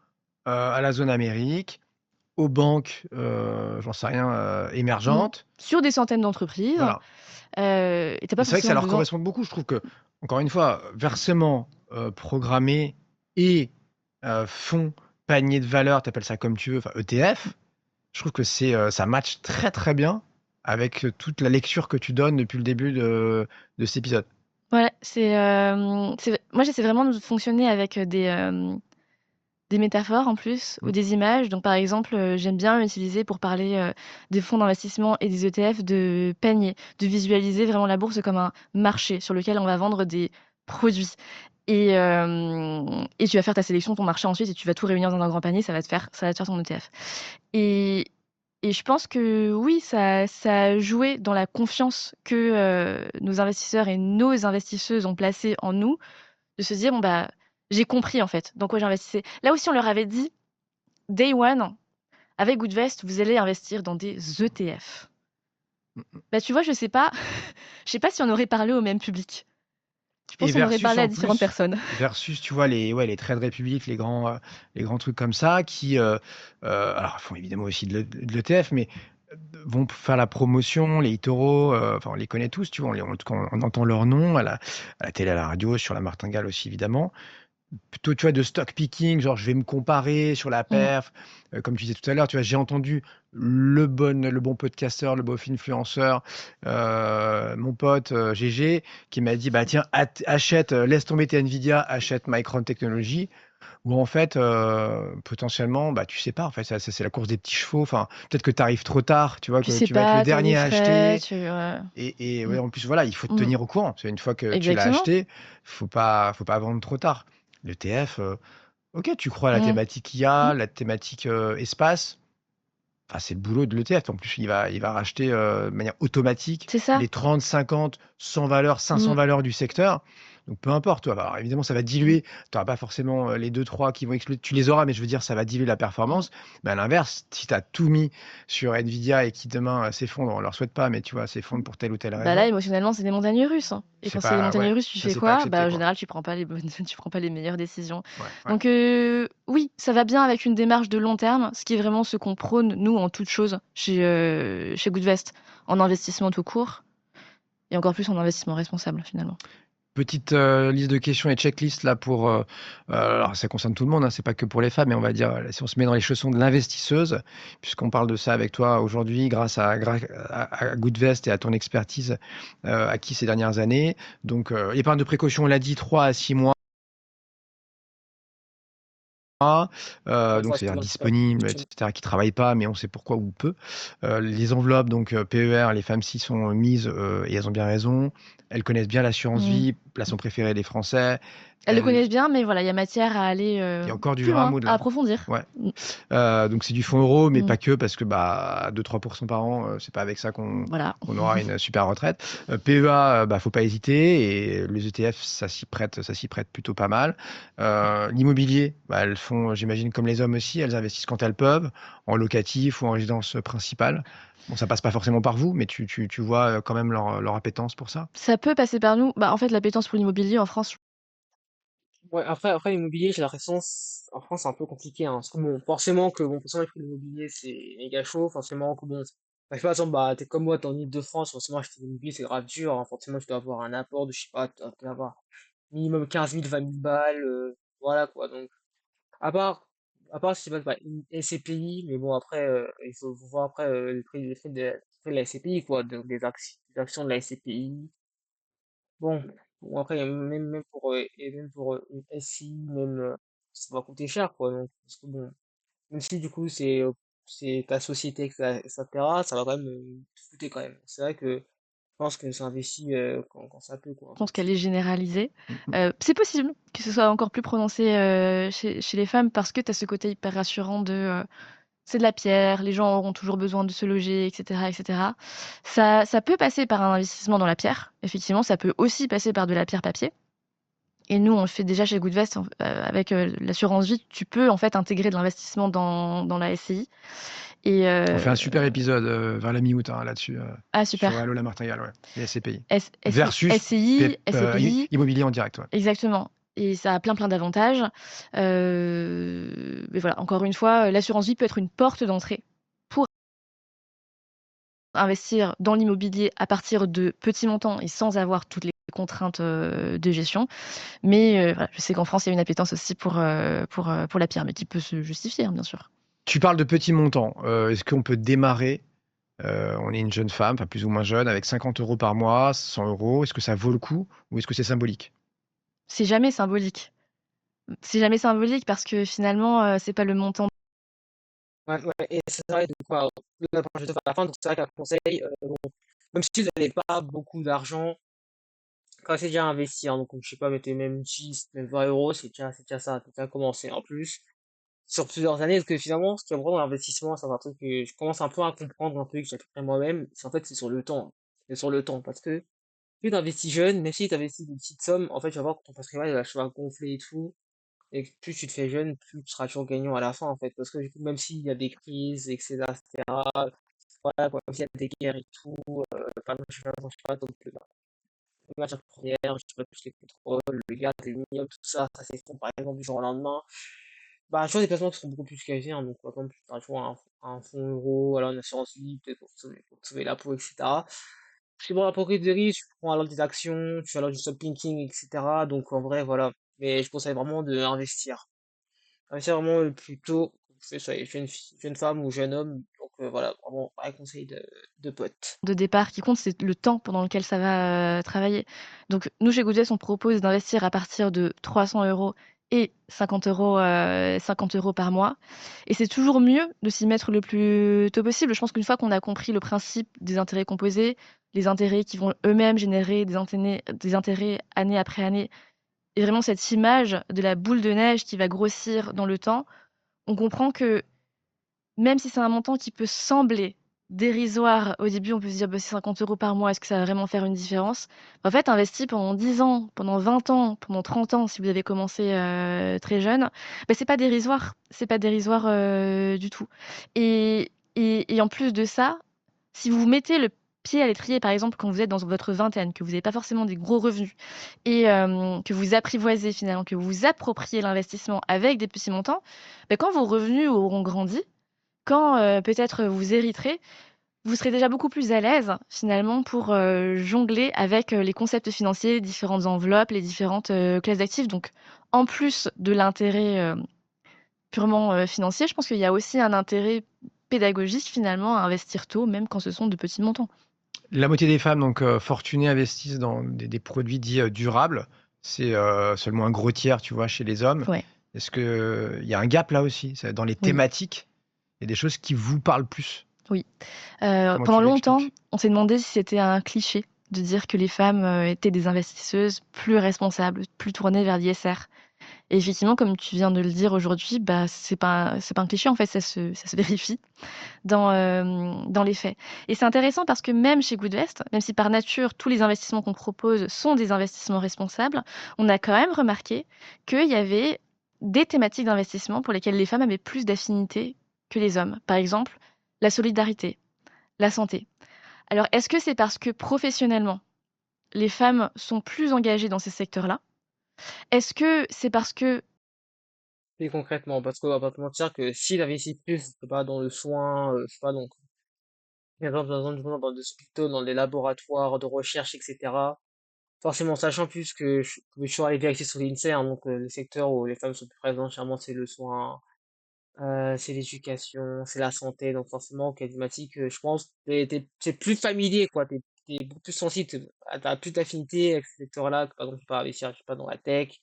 à la zone Amérique, aux banques, j'en sais rien, Mhm. émergentes. Sur des centaines d'entreprises, Voilà. et t'as Mais pas c'est vrai que ça forcément leur besoin. correspond beaucoup. Je trouve que, encore une fois, versement programmé et fonds panier de valeur, tu appelles ça comme tu veux, enfin ETF, je trouve que ça match très très bien avec toute la lecture que tu donnes depuis le début de cet épisode. Voilà, moi j'essaie vraiment de fonctionner avec des métaphores en plus ou Mm. des images. Donc par exemple, j'aime bien utiliser pour parler des fonds d'investissement et des ETF de panier, de visualiser vraiment la bourse comme un marché sur lequel on va vendre des produits. Et tu vas faire ta sélection, ton marché ensuite, et tu vas tout réunir dans un grand panier, ça va te faire ton ETF. Et, et je pense que oui, ça a joué dans la confiance que nos investisseurs et nos investisseuses ont placée en nous, de se dire, bon, bah, j'ai compris en fait dans quoi j'investissais. Là aussi, on leur avait dit, Day One, avec Goodvest, vous allez investir dans des ETF. Bah, tu vois, je sais pas si on aurait parlé au même public. Je Et pense qu'on aurait versus parlé à en différentes plus, personnes. versus, tu vois, les trades républiques, les grands trucs comme ça, qui alors, font évidemment aussi de l'ETF, mais vont faire la promotion, les Itoro, enfin, on les connaît tous, tu vois, on entend leur nom à la télé, à la radio, sur la martingale aussi, évidemment. Plutôt, tu vois, de stock picking, genre je vais me comparer sur la Mm. perf, comme tu disais tout à l'heure, tu vois, j'ai entendu le bon podcasteur, le beau influenceur, mon pote GG, qui m'a dit, bah tiens, achète, laisse tomber tes Nvidia, achète Micron Technology, où en fait, potentiellement, bah tu sais pas, en fait, ça, c'est la course des petits chevaux, enfin, peut-être que tu arrives trop tard, tu vois, Tu que sais tu vas être le pas, t'as des dernier à frais, acheter, et Mm. ouais, en plus, voilà, il faut te Mm. tenir au courant. C'est une fois que tu l'as Exactement. acheté, faut pas vendre trop tard. Le TF, ok, tu crois à la Mm. thématique IA, Mm. la thématique espace. Enfin, c'est le boulot de l'ETF. En plus, il va racheter de manière automatique C'est ça. les 30, 50, 100 valeurs, 500 Mm. valeurs du secteur. Donc, peu importe. Toi. Alors, évidemment, ça va Mm. diluer. Tu n'auras pas forcément les 2, 3 qui vont exploser. Tu les auras, mais je veux dire, ça va diluer la Mm. performance. Mais à l'inverse, si tu as tout mis sur Nvidia et qui demain s'effondre, on ne leur souhaite pas, mais tu vois, s'effondre pour telle ou telle Bah là, raison, émotionnellement, c'est des montagnes russes, hein. Et c'est quand c'est des pas, montagnes ouais, russes, tu ça, fais c'est pas quoi? Bah, accepté, en quoi. général, tu prends pas les bonnes, tu prends pas les meilleures décisions. Ouais, ouais. Donc, oui, ça va bien avec une démarche de long terme, ce qui est vraiment ce qu'on prône, nous, en toute chose, chez Goodvest, en investissement tout court, et encore plus en investissement responsable, finalement. Petite liste de questions et checklist là pour. Alors ça concerne tout le monde, hein, c'est pas que pour les femmes, mais on va dire si on se met dans les chaussons de l'investisseuse, puisqu'on parle de ça avec toi aujourd'hui, grâce à Goodvest et à ton expertise acquis ces dernières années. Donc épargne de précaution, on l'a dit, 3 à 6 mois. Une donc fois, c'est-à-dire justement, disponible, etc., qui ne travaillent pas, mais on sait pourquoi ou peu. Les enveloppes, donc PER, les femmes s'y sont mises, et elles ont bien raison. Elles connaissent bien l'assurance vie, placement préféré des Français. Elles le Elles... connaissent bien, mais voilà, il y a matière à aller Il y a encore du plus vrai à loin, moudre, à là. approfondir. Ouais. Donc c'est du fonds euro, mais Mm. pas que, parce que 2-3% par an, c'est pas avec ça qu'on Voilà. aura une super retraite. PEA, faut pas hésiter, et les ETF, ça s'y prête plutôt pas mal. L'immobilier, elles font, j'imagine, comme les hommes aussi, elles investissent quand elles peuvent, en locatif ou en résidence principale. Bon, ça passe pas forcément par vous, mais tu vois quand même leur appétence pour ça. Ça peut passer par nous. En fait, l'appétence pour l'immobilier en France, Ouais, après l'immobilier, j'ai l'impression, en France, c'est un peu compliqué, hein. Parce que bon, forcément que, bon, forcément, que l'immobilier, c'est méga chaud, forcément que bon, je sais pas, par exemple, t'es comme moi, t'es en Île-de-France, forcément, acheter l'immobilier, c'est grave dur, hein. Forcément, tu dois avoir un apport de, je sais pas, tu dois avoir minimum 15 000, 20 000 balles, voilà, quoi. Donc, à part, je sais pas, une SCPI, mais bon, après, il faut voir après, les prix de la SCPI, quoi, donc des actions de la SCPI. Bon, bon après, même pour une SI, même, ça va coûter cher, quoi. Donc, parce que bon, même si du coup, c'est ta société, etc., ça va quand même te coûter quand même. C'est vrai que je pense que ça investit quand ça peut, quoi, je en pense qu'elle fait. est généralisée. Mhm. C'est possible que ce soit encore plus prononcé chez les femmes parce que tu as ce côté hyper rassurant de c'est de la pierre, les gens auront toujours besoin de se loger, etc., etc. Ça peut passer par un investissement dans la pierre. Effectivement, ça peut aussi passer par de la pierre papier. Et nous, on le fait déjà chez Goodvest avec l'assurance vie. Tu peux en fait intégrer de l'investissement dans la SCI. Et On fait un super épisode vers la mi-août, là-dessus, sur super. Allo la Martingale, ouais, les SCPI. SCI, Versus SCPI, immobilier en direct. Ouais. exactement. Et ça a plein d'avantages. Mais voilà, encore une fois, l'assurance vie peut être une porte d'entrée pour investir dans l'immobilier à partir de petits montants et sans avoir toutes les contraintes de gestion. Mais voilà, je sais qu'en France, il y a une appétence aussi pour la pierre, mais qui peut se justifier, hein, bien sûr. Tu parles de petits montants. Est-ce qu'on peut démarrer, on est une jeune femme, enfin plus ou moins jeune, avec 50 euros par mois, 100 euros, est-ce que ça vaut le coup ou est-ce que c'est symbolique? C'est jamais symbolique. C'est jamais symbolique parce que finalement, c'est pas le montant. Ouais, ouais, et c'est vrai, donc, quoi, là, je te fais la fin, donc c'est vrai qu'un conseil, bon, même si vous n'avez pas beaucoup d'argent, quand c'est déjà investi, hein, donc je sais pas, mettez même 10, même 20 euros, c'est déjà ça, c'est déjà commencé. En plus, sur plusieurs années, parce que finalement, ce qui est important dans l'investissement, c'est un truc que je commence un peu à comprendre, un peu que j'appliquerai moi-même, c'est en fait, c'est sur le temps. C'est sur le temps, parce que plus t'investis jeune, même si t'investis des petites sommes, en fait, tu vas voir que ton patrimoine, va gonfler et tout, et que plus tu te fais jeune, plus tu seras toujours gagnant à la fin, en fait, parce que du coup, même s'il y a des crises, etc., voilà, quoi, même s'il y a des guerres et tout, enfin, moi, je sais pas, donc, les matières premières, je sais pas, plus les contrôles, le gaz, les miniums, tout ça, ça s'effondre par exemple du jour au lendemain. Bah, je vois des placements qui sont beaucoup plus qualifiés, hein, donc par exemple, tu as toujours un fonds euro, alors une assurance vie, peut-être pour te sauver la peau, etc. Si bon, la prise de risque, tu prends alors des actions, tu fais alors du stock picking, etc. Donc en vrai, voilà. Mais je conseille vraiment d'investir. Investir vraiment le plus tôt, que vous soyez jeune femme ou jeune homme. Donc voilà, vraiment, un conseil de pote. De départ qui compte, c'est le temps pendant lequel ça va travailler. Donc, nous, chez Goodvest, on propose d'investir à partir de 300 euros et 50 euros, 50 euros par mois. Et c'est toujours mieux de s'y mettre le plus tôt possible. Je pense qu'une fois qu'on a compris le principe des intérêts composés, les intérêts qui vont eux-mêmes générer des intérêts année après année, et vraiment cette image de la boule de neige qui va grossir dans le temps, on comprend que même si c'est un montant qui peut sembler dérisoire, au début, on peut se dire: «Bah, c'est 50 euros par mois, est-ce que ça va vraiment faire une différence?» En fait, investi pendant 10 ans, pendant 20 ans, pendant 30 ans, si vous avez commencé, très jeune, bah, c'est pas dérisoire, du tout et en plus de ça, si vous mettez le pied à l'étrier, par exemple, quand vous êtes dans votre vingtaine, que vous n'avez pas forcément des gros revenus et que vous apprivoisez finalement, que vous vous appropriez l'investissement avec des petits montants, bah, quand vos revenus auront grandi, quand, peut-être, vous hériterez, vous serez déjà beaucoup plus à l'aise finalement pour, jongler avec, les concepts financiers, les différentes enveloppes, les différentes, classes d'actifs. Donc en plus de l'intérêt, purement, financier, je pense qu'il y a aussi un intérêt pédagogique finalement à investir tôt, même quand ce sont de petits montants. La moitié des femmes donc fortunées investissent dans des produits dits durables. C'est seulement un gros tiers, tu vois, chez les hommes. Ouais. Est-ce qu'il y a un gap là aussi? Dans les Oui, thématiques, il y a des choses qui vous parlent plus. oui. Comment Pendant tu longtemps, l'expliques? on s'est demandé si c'était un cliché de dire que les femmes étaient des investisseuses plus responsables, plus tournées vers l'ISR. Et effectivement, comme tu viens de le dire aujourd'hui, bah, c'est pas un cliché, en fait, ça se vérifie dans les faits. Et c'est intéressant parce que même chez Goodvest, même si par nature, tous les investissements qu'on propose sont des investissements responsables, on a quand même remarqué qu'il y avait des thématiques d'investissement pour lesquelles les femmes avaient plus d'affinité que les hommes. Par exemple, la solidarité, la santé. Alors, est-ce que c'est parce que professionnellement, les femmes sont plus engagées dans ces secteurs-là? Est-ce que c'est parce que Et concrètement, parce qu'on va pas te mentir que s'il investit plus, je sais pas, dans le soin, je sais pas, donc, par exemple, dans des hôpitaux, dans des laboratoires de recherche, etc., forcément, sachant plus que je suis arrivé axé sur l'INSEE, hein, donc le secteur où les femmes sont plus présentes, généralement, c'est le soin, c'est l'éducation, c'est la santé, donc forcément, thématique, je pense, c'est plus familier, quoi, t'es beaucoup plus sensible, t'as plus d'affinité avec ce secteur-là, que par exemple, tu peux investir, je sais pas, dans la tech,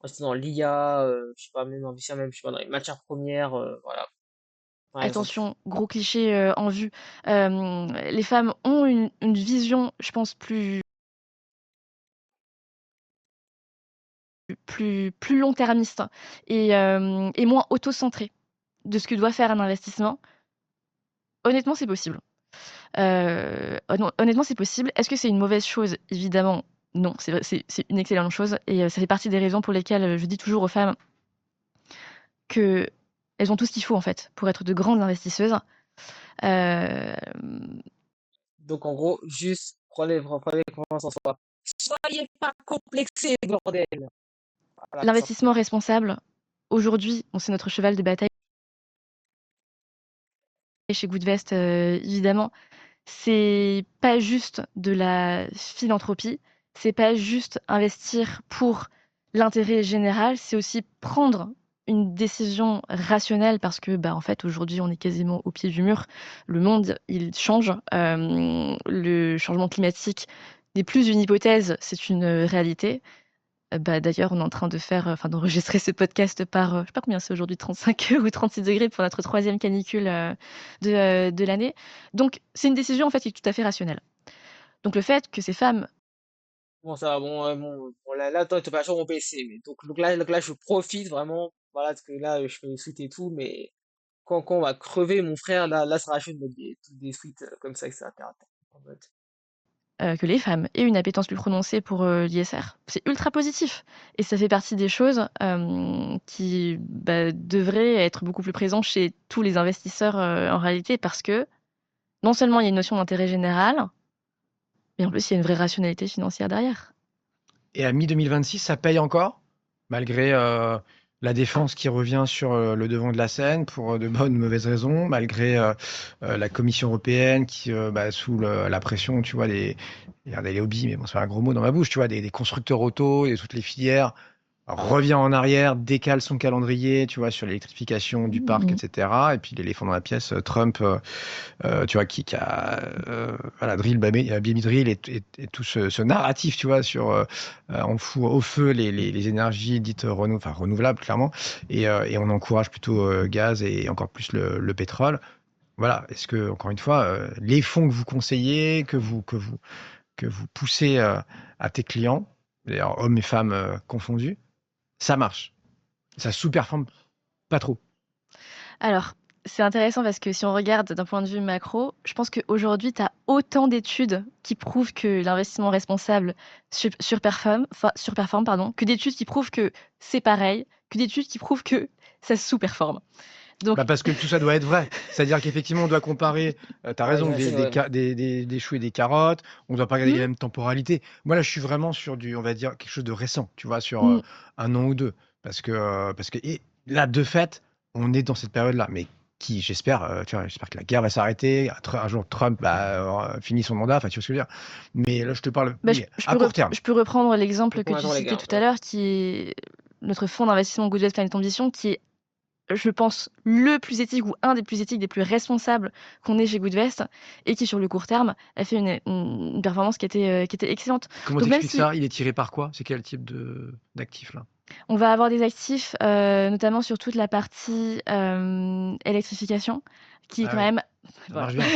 ensuite dans l'IA, je sais pas, même investir même, je sais pas, dans les matières premières, voilà, par exemple. attention, gros cliché, en vue. Les femmes ont une vision, je pense, plus long-termiste et moins auto-centrée de ce que doit faire un investissement. Honnêtement, c'est possible. Honnêtement, c'est possible. Est-ce que c'est une mauvaise chose? Évidemment, non. C'est vrai, c'est une excellente chose et ça fait partie des raisons pour lesquelles, je dis toujours aux femmes qu'elles ont tout ce qu'il faut, en fait, pour être de grandes investisseuses. Hem, Donc en gros, juste prenez confiance en soi. Soyez pas complexés, bordel! Voilà, tout L'investissement simplement. responsable, aujourd'hui, bon, c'est notre cheval de bataille chez Goodvest, évidemment. C'est pas juste de la philanthropie, c'est pas juste investir pour l'intérêt général, c'est aussi prendre une décision rationnelle parce que, bah, en fait, aujourd'hui, on est quasiment au pied du mur. Le monde, il change. Le changement climatique n'est plus une hypothèse, c'est une réalité. Bah, d'ailleurs, on est en train de faire, enfin, d'enregistrer ce podcast par, je sais pas combien c'est aujourd'hui, 35 ou 36 degrés pour notre troisième canicule, de l'année. Donc c'est une décision, en fait, qui est tout à fait rationnelle. Donc le fait que ces femmes Bon, ça va, bon, bon, là, toi, t'es pas sur mon PC, mais donc là, je profite vraiment, voilà, parce que là, je fais les suites et tout, mais quand on va crever, mon frère, là, ça rachète de mettre des suites comme ça, etc. En mode, que les femmes aient une appétence plus prononcée pour, l'ISR, c'est ultra positif et ça fait partie des choses, qui, bah, devraient être beaucoup plus présentes chez tous les investisseurs, en réalité parce que non seulement il y a une notion d'intérêt général, mais en plus il y a une vraie rationalité financière derrière. Et à mi-2026, ça paye encore, malgré la défense qui revient sur le devant de la scène pour de bonnes ou mauvaises raisons, malgré la Commission européenne qui, bah, sous la pression, tu vois, regardez les lobbies, mais bon, c'est un gros mot dans ma bouche, tu vois, des constructeurs auto et toutes les filières, revient en arrière, décale son calendrier, tu vois, sur l'électrification du parc, Mmh. etc. Et puis l'éléphant dans la pièce, Trump, tu vois, qui a voilà, Baby Drill et tout ce narratif, tu vois, sur on fout au feu les énergies dites renouvelables, clairement, et on encourage plutôt gaz et encore plus le pétrole. Voilà, est-ce que, encore une fois, les fonds que vous conseillez, que vous poussez à tes clients, d'ailleurs hommes et femmes confondus, ça marche. Ça sous-performe pas trop. Alors, c'est intéressant parce que si on regarde d'un point de vue macro, je pense qu'aujourd'hui, tu as autant d'études qui prouvent que l'investissement responsable surperforme, pardon, que d'études qui prouvent que c'est pareil, que d'études qui prouvent que ça sous-performe. Bah Donc, parce que tout ça doit être vrai. C'est-à-dire qu'effectivement, on doit comparer, tu as ouais, raison, j'imagine, ouais. des choux et des carottes. On doit pas regarder les mmh, mêmes temporalités. Moi, là, je suis vraiment sur on va dire, quelque chose de récent, tu vois, sur mmh, un an ou deux. Et là, de fait, on est dans cette période-là. Mais j'espère, tu vois, j'espère que la guerre va s'arrêter. Un jour, Trump finit son mandat. Enfin, tu vois ce que je veux dire. Mais là, je te parle, bah, oui, à court terme. je peux reprendre l'exemple Donc que on tu attend les citais gars, tout à ouais. l'heure, qui est notre fonds d'investissement Goodwill Planet Ambition, qui est, je pense, le plus éthique ou un des plus éthiques, des plus responsables qu'on ait chez Goodvest et qui, sur le court terme, a fait une performance qui était excellente. Comment Donc même t'expliques si ça? Il est tiré par quoi? C'est quel type d'actif, là? On va avoir des actifs, notamment sur toute la partie, électrification qui est Ah quand oui, même ça voilà, marche bien.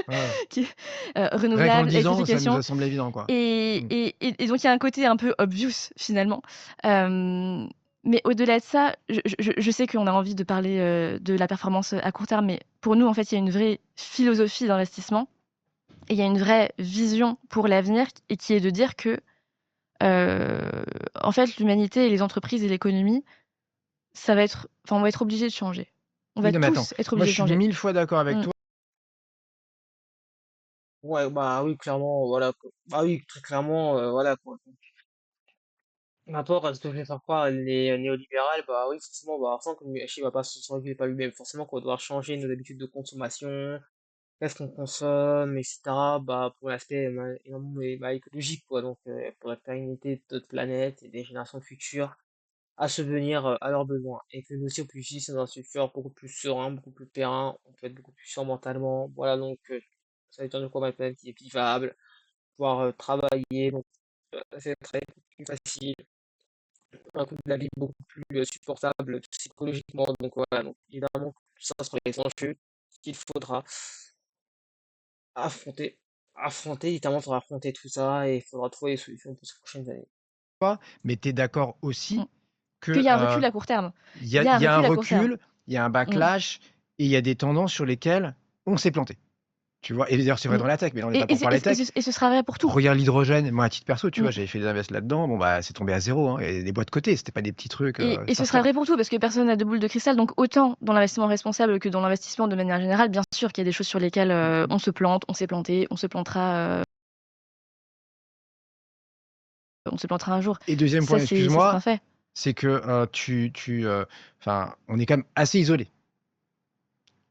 Ouais, ouais. qui Rien qu'en le renouvelable, disant, ça nous électrification a semblé évident, quoi. et Mmh. et et et donc il y a un côté un peu obvious finalement. Hem, mais au-delà de ça, je sais qu'on a envie de parler, de la performance, à court terme, mais pour nous, en fait, il y a une vraie philosophie d'investissement et il y a une vraie vision pour l'avenir et qui est de dire que, en fait, l'humanité et les entreprises et l'économie, ça va être enfin, on va être obligés de changer. On Oui, va non, mais attends, tous être moi, obligés je de suis changer. 1000 fois d'accord avec Mmh. toi. Ouais, bah oui, clairement, voilà, quoi. Bah oui, très clairement, voilà, quoi. Par rapport à ce que je vais faire croire les néolibérales, bah oui, forcément, bah, forcément que le marché va pas se réguler par lui-même. Forcément qu'on va devoir changer nos habitudes de consommation, qu'est-ce qu'on consomme, etc. Bah, pour l'aspect énormément, bah, écologique, quoi. Donc, pour la pérennité de notre planète et des générations futures à subvenir à leurs besoins. Et que nous aussi, on puisse vivre dans un futur beaucoup plus serein, beaucoup plus périn, on peut être beaucoup plus sûr mentalement. Voilà, donc, ça veut dire de quoi ma planète qui est vivable, pouvoir travailler, donc, c'est très plus facile, un coût de la vie beaucoup plus supportable psychologiquement. Donc voilà, donc évidemment, tout ça sont les enjeux qu'il faudra affronter. Affronter, évidemment, il faudra affronter tout ça et il faudra trouver des solutions pour ces prochaines années. Mais tu es d'accord Mmh. aussi Qu'il que, y a un recul à court terme. il Il y a un y a un recul à court terme. recul, il y a un Mmh. backlash et il y a des tendances sur lesquelles on s'est planté. Tu vois? Et d'ailleurs, c'est vrai Mmh. dans la tech, mais là, on n'est pas Et pour c'est et parler ce et tech. ce et ce sera vrai pour tout. Regarde l'hydrogène. Moi, à titre perso, tu vois, Mmh. j'avais fait des invests là-dedans. Bon, bah, c'est tombé à zéro, hein, et des boîtes cotées, c'était pas des petits trucs, Et ce sera start-up. vrai pour tout parce que personne n'a de boule de cristal, donc autant dans l'investissement responsable que dans l'investissement de manière générale, bien sûr qu'il y a des choses sur lesquelles, on se plante, on s'est planté, on se plantera un jour. Et deuxième Ça, point, c'est un excuse-moi, fait. c'est que, enfin, on est quand même assez isolés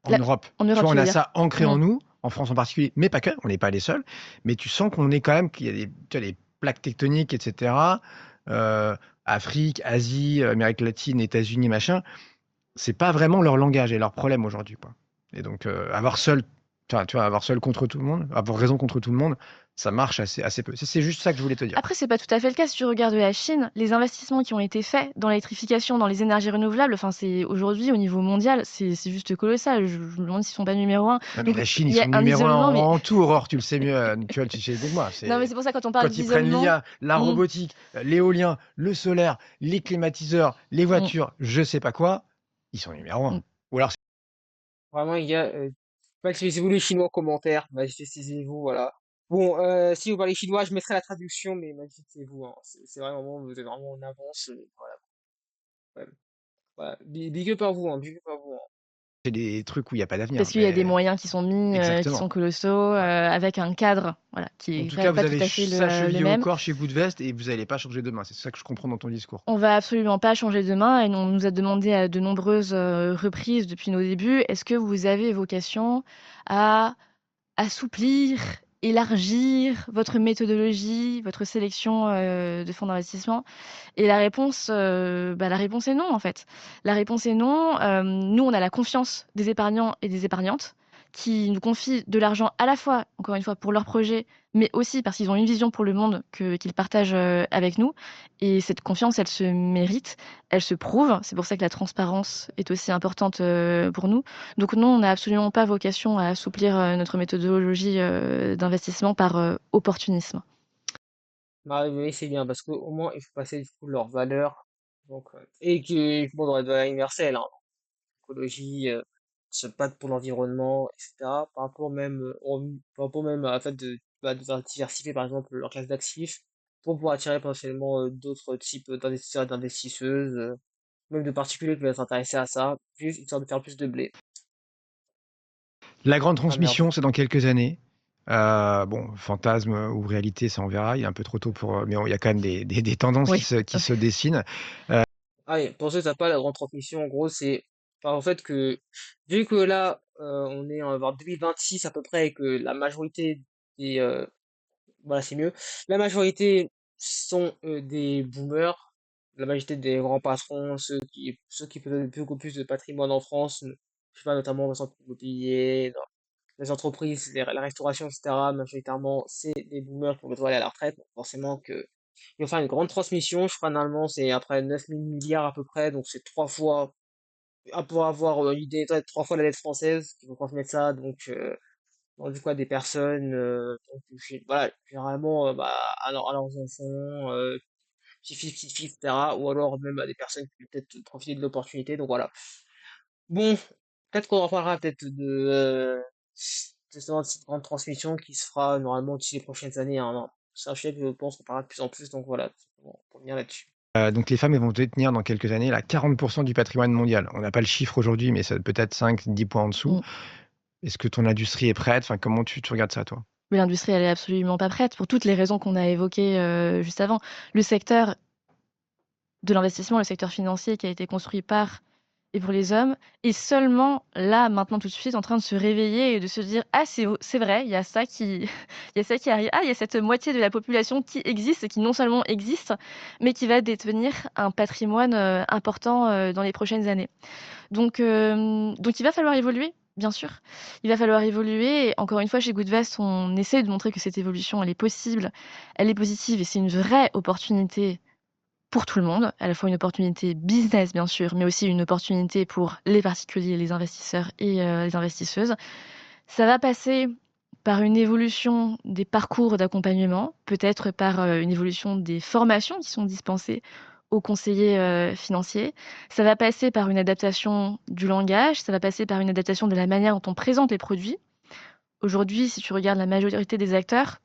en Là Europe. en Tu Europe, vois, tu on veux a dire? ça ancré Mmh. en nous, en France en particulier, mais pas que, on n'est pas les seuls. Mais tu sens qu'on est quand même qu'il y a tu vois, des plaques tectoniques et cetera, heu, Afrique, Asie, Amérique latine, États-Unis, machin, c'est pas vraiment leur langage et leur problème aujourd'hui, quoi. Et donc, avoir seul enfin, tu vois, avoir seul contre tout le monde, avoir raison contre tout le monde, ça marche assez peu. C'est juste ça que je voulais te dire. Après, c'est pas tout à fait le cas. Si tu regardes la Chine, les investissements qui ont été faits dans l'électrification, dans les énergies renouvelables, enfin, c'est aujourd'hui, au niveau mondial, c'est juste colossal. Je me demande s'ils sont pas numéro un. Non, mais Donc la Chine, il ils y a sont un numéro 1 isolement, mais en tout, Aurore, tu le sais mieux, tu le sais mieux que moi. non, mais C'est c'est pour ça, quand on parle quand ils prennent d'isolement, l'IA, la mmh, robotique, l'éolien, le solaire, les climatiseurs, les mmh, voitures, je sais pas quoi, ils sont numéro mmh. 1. Ou alors Vraiment, il y a, excusez-vous les Chinois en commentaire, manifestez-vous, voilà. Bon, si vous parlez chinois, je mettrai la traduction, mais manifestez-vous, hein. C'est vraiment, vous êtes vraiment en avance, voilà. Ouais. Voilà. Big up à vous, hein, big up à vous, hein. c'est des trucs où il y a pas d'avenir, Parce qu'il y a des mais moyens qui sont mis, qui exactement. sont colossaux, Ouais. avec un cadre, voilà, qui En est tout quand cas, même vous pas tout avez à fait ça le chevillé au même. corps chez Goodvest et vous allez pas changer demain. C'est ça que je comprends dans ton discours. On va absolument pas changer demain et on nous a demandé à de nombreuses, reprises depuis nos débuts: «Est-ce que vous avez vocation à assouplir, élargir votre méthodologie, votre sélection, de fonds d'investissement?» Et la réponse est non, en fait. La réponse est non. Nous, on a la confiance des épargnants et des épargnantes qui nous confient de l'argent à la fois, encore une fois, pour leurs projets, mais aussi parce qu'ils ont une vision pour le monde qu'ils partagent, avec nous et cette confiance, elle se mérite, elle se prouve. C'est pour ça que la transparence est aussi importante, pour nous. Donc non, on n'a absolument pas vocation à assouplir, notre méthodologie, d'investissement par, opportunisme. Bah, oui, c'est bien, parce qu'au moins, il faut passer du coup leurs valeurs, donc, et que, bon, dans les valeurs universelles, hein, l'écologie, se battre pour l'environnement, etc. Par rapport même à la fait bah, de diversifier, par exemple, leur classe d'actifs, pour pouvoir attirer potentiellement d'autres types d'investisseurs et d'investisseuses, même de particuliers qui vont être intéressés à ça, juste histoire de faire plus de blé. La grande Ah merde. transmission, c'est dans quelques années. Bon, fantasme ou réalité, ça on verra. Il est un peu trop tôt pour, mais il y a quand même des tendances Oui. qui se dessinent. Ah oui, pour ceux qui savent pas, la grande transmission, en gros, c'est enfin, en fait que, vu que là, on est vers 2026 à peu près, et que la majorité des, voilà, c'est mieux. La majorité sont des boomers. La majorité des grands patrons, ceux qui possèdent beaucoup plus de patrimoine en France, je sais pas, notamment dans l'immobilier, dans les entreprises, la restauration, etc. Majoritairement, c'est des boomers qui vont bientôt aller à la retraite. Donc forcément que Ils vont faire une grande transmission, je crois, normalement, c'est après 9000 milliards à peu près, donc c'est 3 fois, pour avoir une idée, 3 fois la dette française, qu'ils vont transmettre ça, donc, du coup, à des personnes, donc, voilà, généralement, bah, à leurs enfants, petits-fils, petites-filles, etc., ou alors même à des personnes qui vont peut-être profiter de l'opportunité, donc voilà. Bon, peut-être qu'on en reparlera peut-être justement de cette grande transmission qui se fera normalement d'ici les prochaines années, hein, non. Sachez que je pense qu'on parlera de plus en plus, donc voilà, pour venir là-dessus. Donc les femmes elles vont détenir dans quelques années là 40% du patrimoine mondial. On n'a pas le chiffre aujourd'hui, mais ça peut être 5-10 points en dessous. Mm. Est-ce que ton industrie est prête? Enfin, comment tu regardes ça, toi? Mais l'industrie, elle est absolument pas prête pour toutes les raisons qu'on a évoquées juste avant. Le secteur de l'investissement, le secteur financier qui a été construit par et pour les hommes, est seulement là, maintenant, tout de suite, en train de se réveiller et de se dire: «Ah, c'est vrai, il y a ça qui il y a ça qui arrive. Ah, il y a cette moitié de la population qui existe et qui non seulement existe, mais qui va détenir un patrimoine, important, dans les prochaines années». Donc il va falloir évoluer, bien sûr. Il va falloir évoluer et encore une fois, chez Goodvest, on essaie de montrer que cette évolution, elle est possible, elle est positive et c'est une vraie opportunité pour tout le monde, à la fois une opportunité business bien sûr, mais aussi une opportunité pour les particuliers, les investisseurs et les investisseuses. Ça va passer par une évolution des parcours d'accompagnement, peut-être par, une évolution des formations qui sont dispensées aux conseillers, financiers. Ça va passer par une adaptation du langage, ça va passer par une adaptation de la manière dont on présente les produits. Aujourd'hui, si tu regardes la majorité des acteurs,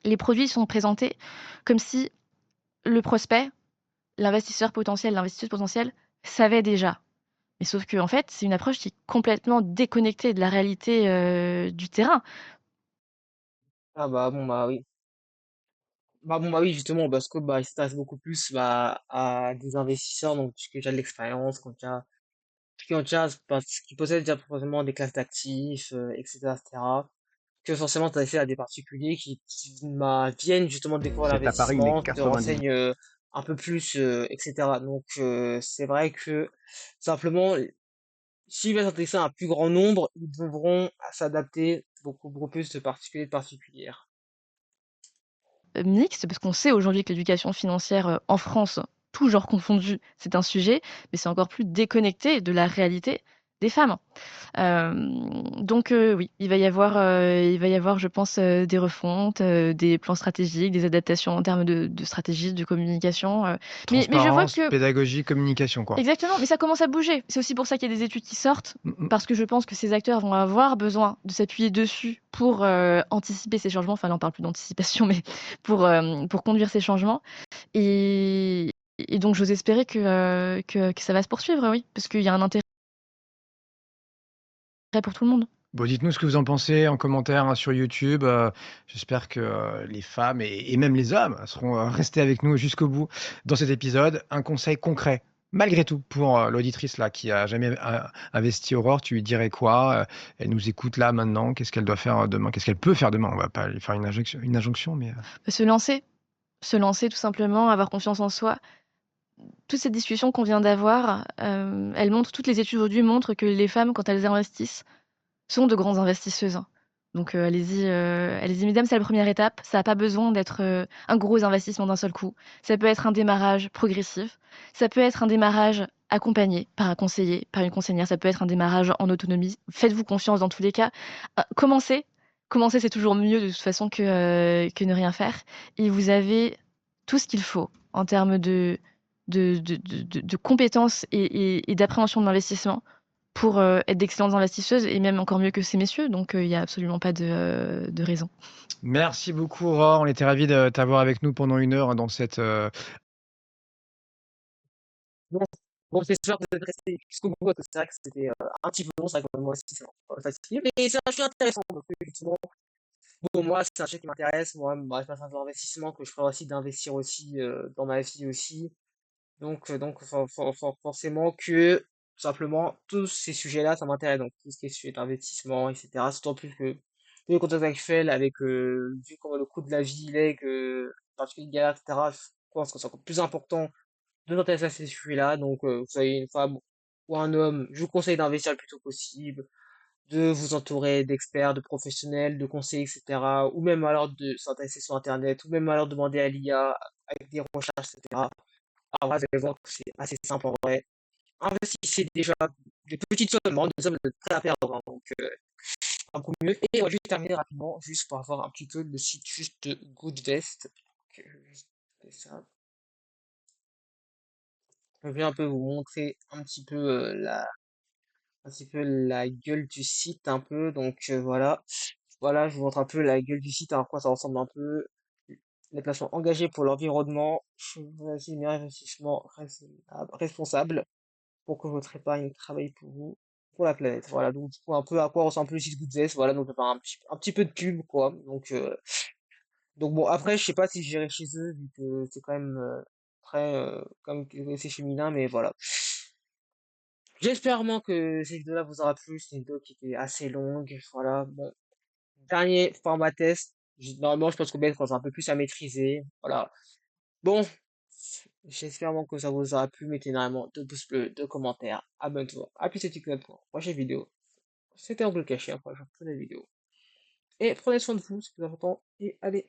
les produits sont présentés comme si le prospect, l'investisseur potentiel, l'investisseuse potentielle savait déjà. Mais sauf que en fait, c'est une approche qui est complètement déconnectée de la réalité, du terrain. Ah bah bon bah oui. Bah oui, justement, parce que bah, il s'intéresse beaucoup plus bah, à des investisseurs, donc qui ont déjà de l'expérience, qui possèdent déjà forcément des classes d'actifs, etc., etc., que forcément t'intéresser à des particuliers qui viennent justement découvrir C'est à Paris, mais l'investissement, qui te 98. renseignent un peu plus, etc. Donc c'est vrai que simplement, s'ils veulent s'intéresser à un plus grand nombre, ils devront s'adapter beaucoup plus de particuliers et de particulières. Mixte, parce qu'on sait aujourd'hui que l'éducation financière, en France, tous genres confondus, c'est un sujet, mais c'est encore plus déconnecté de la réalité des femmes. Donc oui, il va y avoir, je pense, des refontes, des plans stratégiques, des adaptations en termes de stratégie, de communication, mais je vois Transparence, que pédagogie, communication, quoi. exactement, mais ça commence à bouger. C'est aussi pour ça qu'il y a des études qui sortent, Mm, mm. parce que je pense que ces acteurs vont avoir besoin de s'appuyer dessus pour, anticiper ces changements. Enfin là, on parle plus d'anticipation, mais pour conduire ces changements et donc j'ose espérer que ça va se poursuivre, oui, parce qu'il y a un intérêt pour tout le monde. Bon, dites-nous ce que vous en pensez en commentaire, hein, sur YouTube. J'espère que les femmes et même les hommes seront restés avec nous jusqu'au bout dans cet épisode. Un conseil concret, malgré tout, pour l'auditrice là qui a jamais investi Aurore, tu lui dirais quoi? Elle nous écoute là maintenant. Qu'est-ce qu'elle doit faire demain? Qu'est-ce qu'elle peut faire demain? On va pas lui faire une injonction, mais Se lancer tout simplement, avoir confiance en soi. Toute cette discussion qu'on vient d'avoir, elle montre toutes les études aujourd'hui montrent que les femmes, quand elles investissent, sont de grandes investisseuses. Donc allez-y mesdames, c'est la première étape. Ça a pas besoin d'être, un gros investissement d'un seul coup. Ça peut être un démarrage progressif. Ça peut être un démarrage accompagné par un conseiller, par une conseillère. Ça peut être un démarrage en autonomie. Faites-vous confiance dans tous les cas. Commencez. Commencer, c'est toujours mieux de toute façon que ne rien faire et vous avez tout ce qu'il faut en termes de compétences et d'appréhension de l'investissement pour, être d'excellentes investisseuses et même encore mieux que ces messieurs, donc il y a absolument pas de raison. merci beaucoup Aurore. On était ravis de t'avoir avec nous pendant 1 heure, hein, dans cette Bon, bon, j'espère que vous êtes restés jusqu'au bout, parce que c'est vrai que c'était un petit peu long, c'est vrai que moi aussi c'est pas facile, mais c'est un sujet intéressant, parce que effectivement, bon, moi c'est un sujet qui m'intéresse, moi, bah, je passe un peu d'investissement, que je ferai aussi d'investir aussi dans ma vie aussi, donc forcément que simplement tous ces sujets-là, ça m'intéresse, donc tout ce qui est sujet d'investissement, etc. D'autant plus que le contexte actuel, avec vu comment le coût de la vie il est, que en particulier galère, etc. Je pense que c'est encore plus important de s'intéresser à ces sujets-là. Donc, vous soyez une femme ou un homme, je vous conseille d'investir le plus tôt possible, de vous entourer d'experts, de professionnels, de conseillers, etc. Ou même alors de s'intéresser sur Internet, ou même alors demander à l'IA avec des recherches, etc. Alors, là, vous allez voir que c'est assez simple en vrai. Investissez déjà des petites sommes, vraiment des sommes de prêt à perdre, hein, donc un coup mieux. Et on va juste terminer rapidement, juste pour avoir un petit peu le site juste de Goodvest. Donc, je vais juste faire ça. Je vais un peu vous montrer un petit peu la gueule du site un peu. Donc voilà. Voilà, je vous montre un peu la gueule du site, à quoi ça ressemble un peu. Les placements engagés pour l'environnement, choisissez mes investissements responsables pour que votre épargne travaille pour vous, pour la planète. Voilà, donc du coup, un peu à quoi ressemble le site Goodvest. Voilà, donc enfin, un petit peu de pub, quoi. Donc bon, après, je sais pas si j'irai chez eux, vu que c'est quand même très, comme que c'est féminin, mais voilà. J'espère vraiment que cette vidéo-là vous aura plu. C'est une vidéo qui était assez longue. Voilà, bon. Dernier format test. Normalement, je pense que Ben commence un peu plus à maîtriser. Voilà. Bon, j'espère vraiment que ça vous aura plu. Mettez énormément de pouces bleus, de commentaires. Abonnez-vous. Appuyez sur TikTok pour la prochaine vidéo. C'était Angle Caché, après, je ferai des vidéos. Et prenez soin de vous, c'est plus important. Et allez.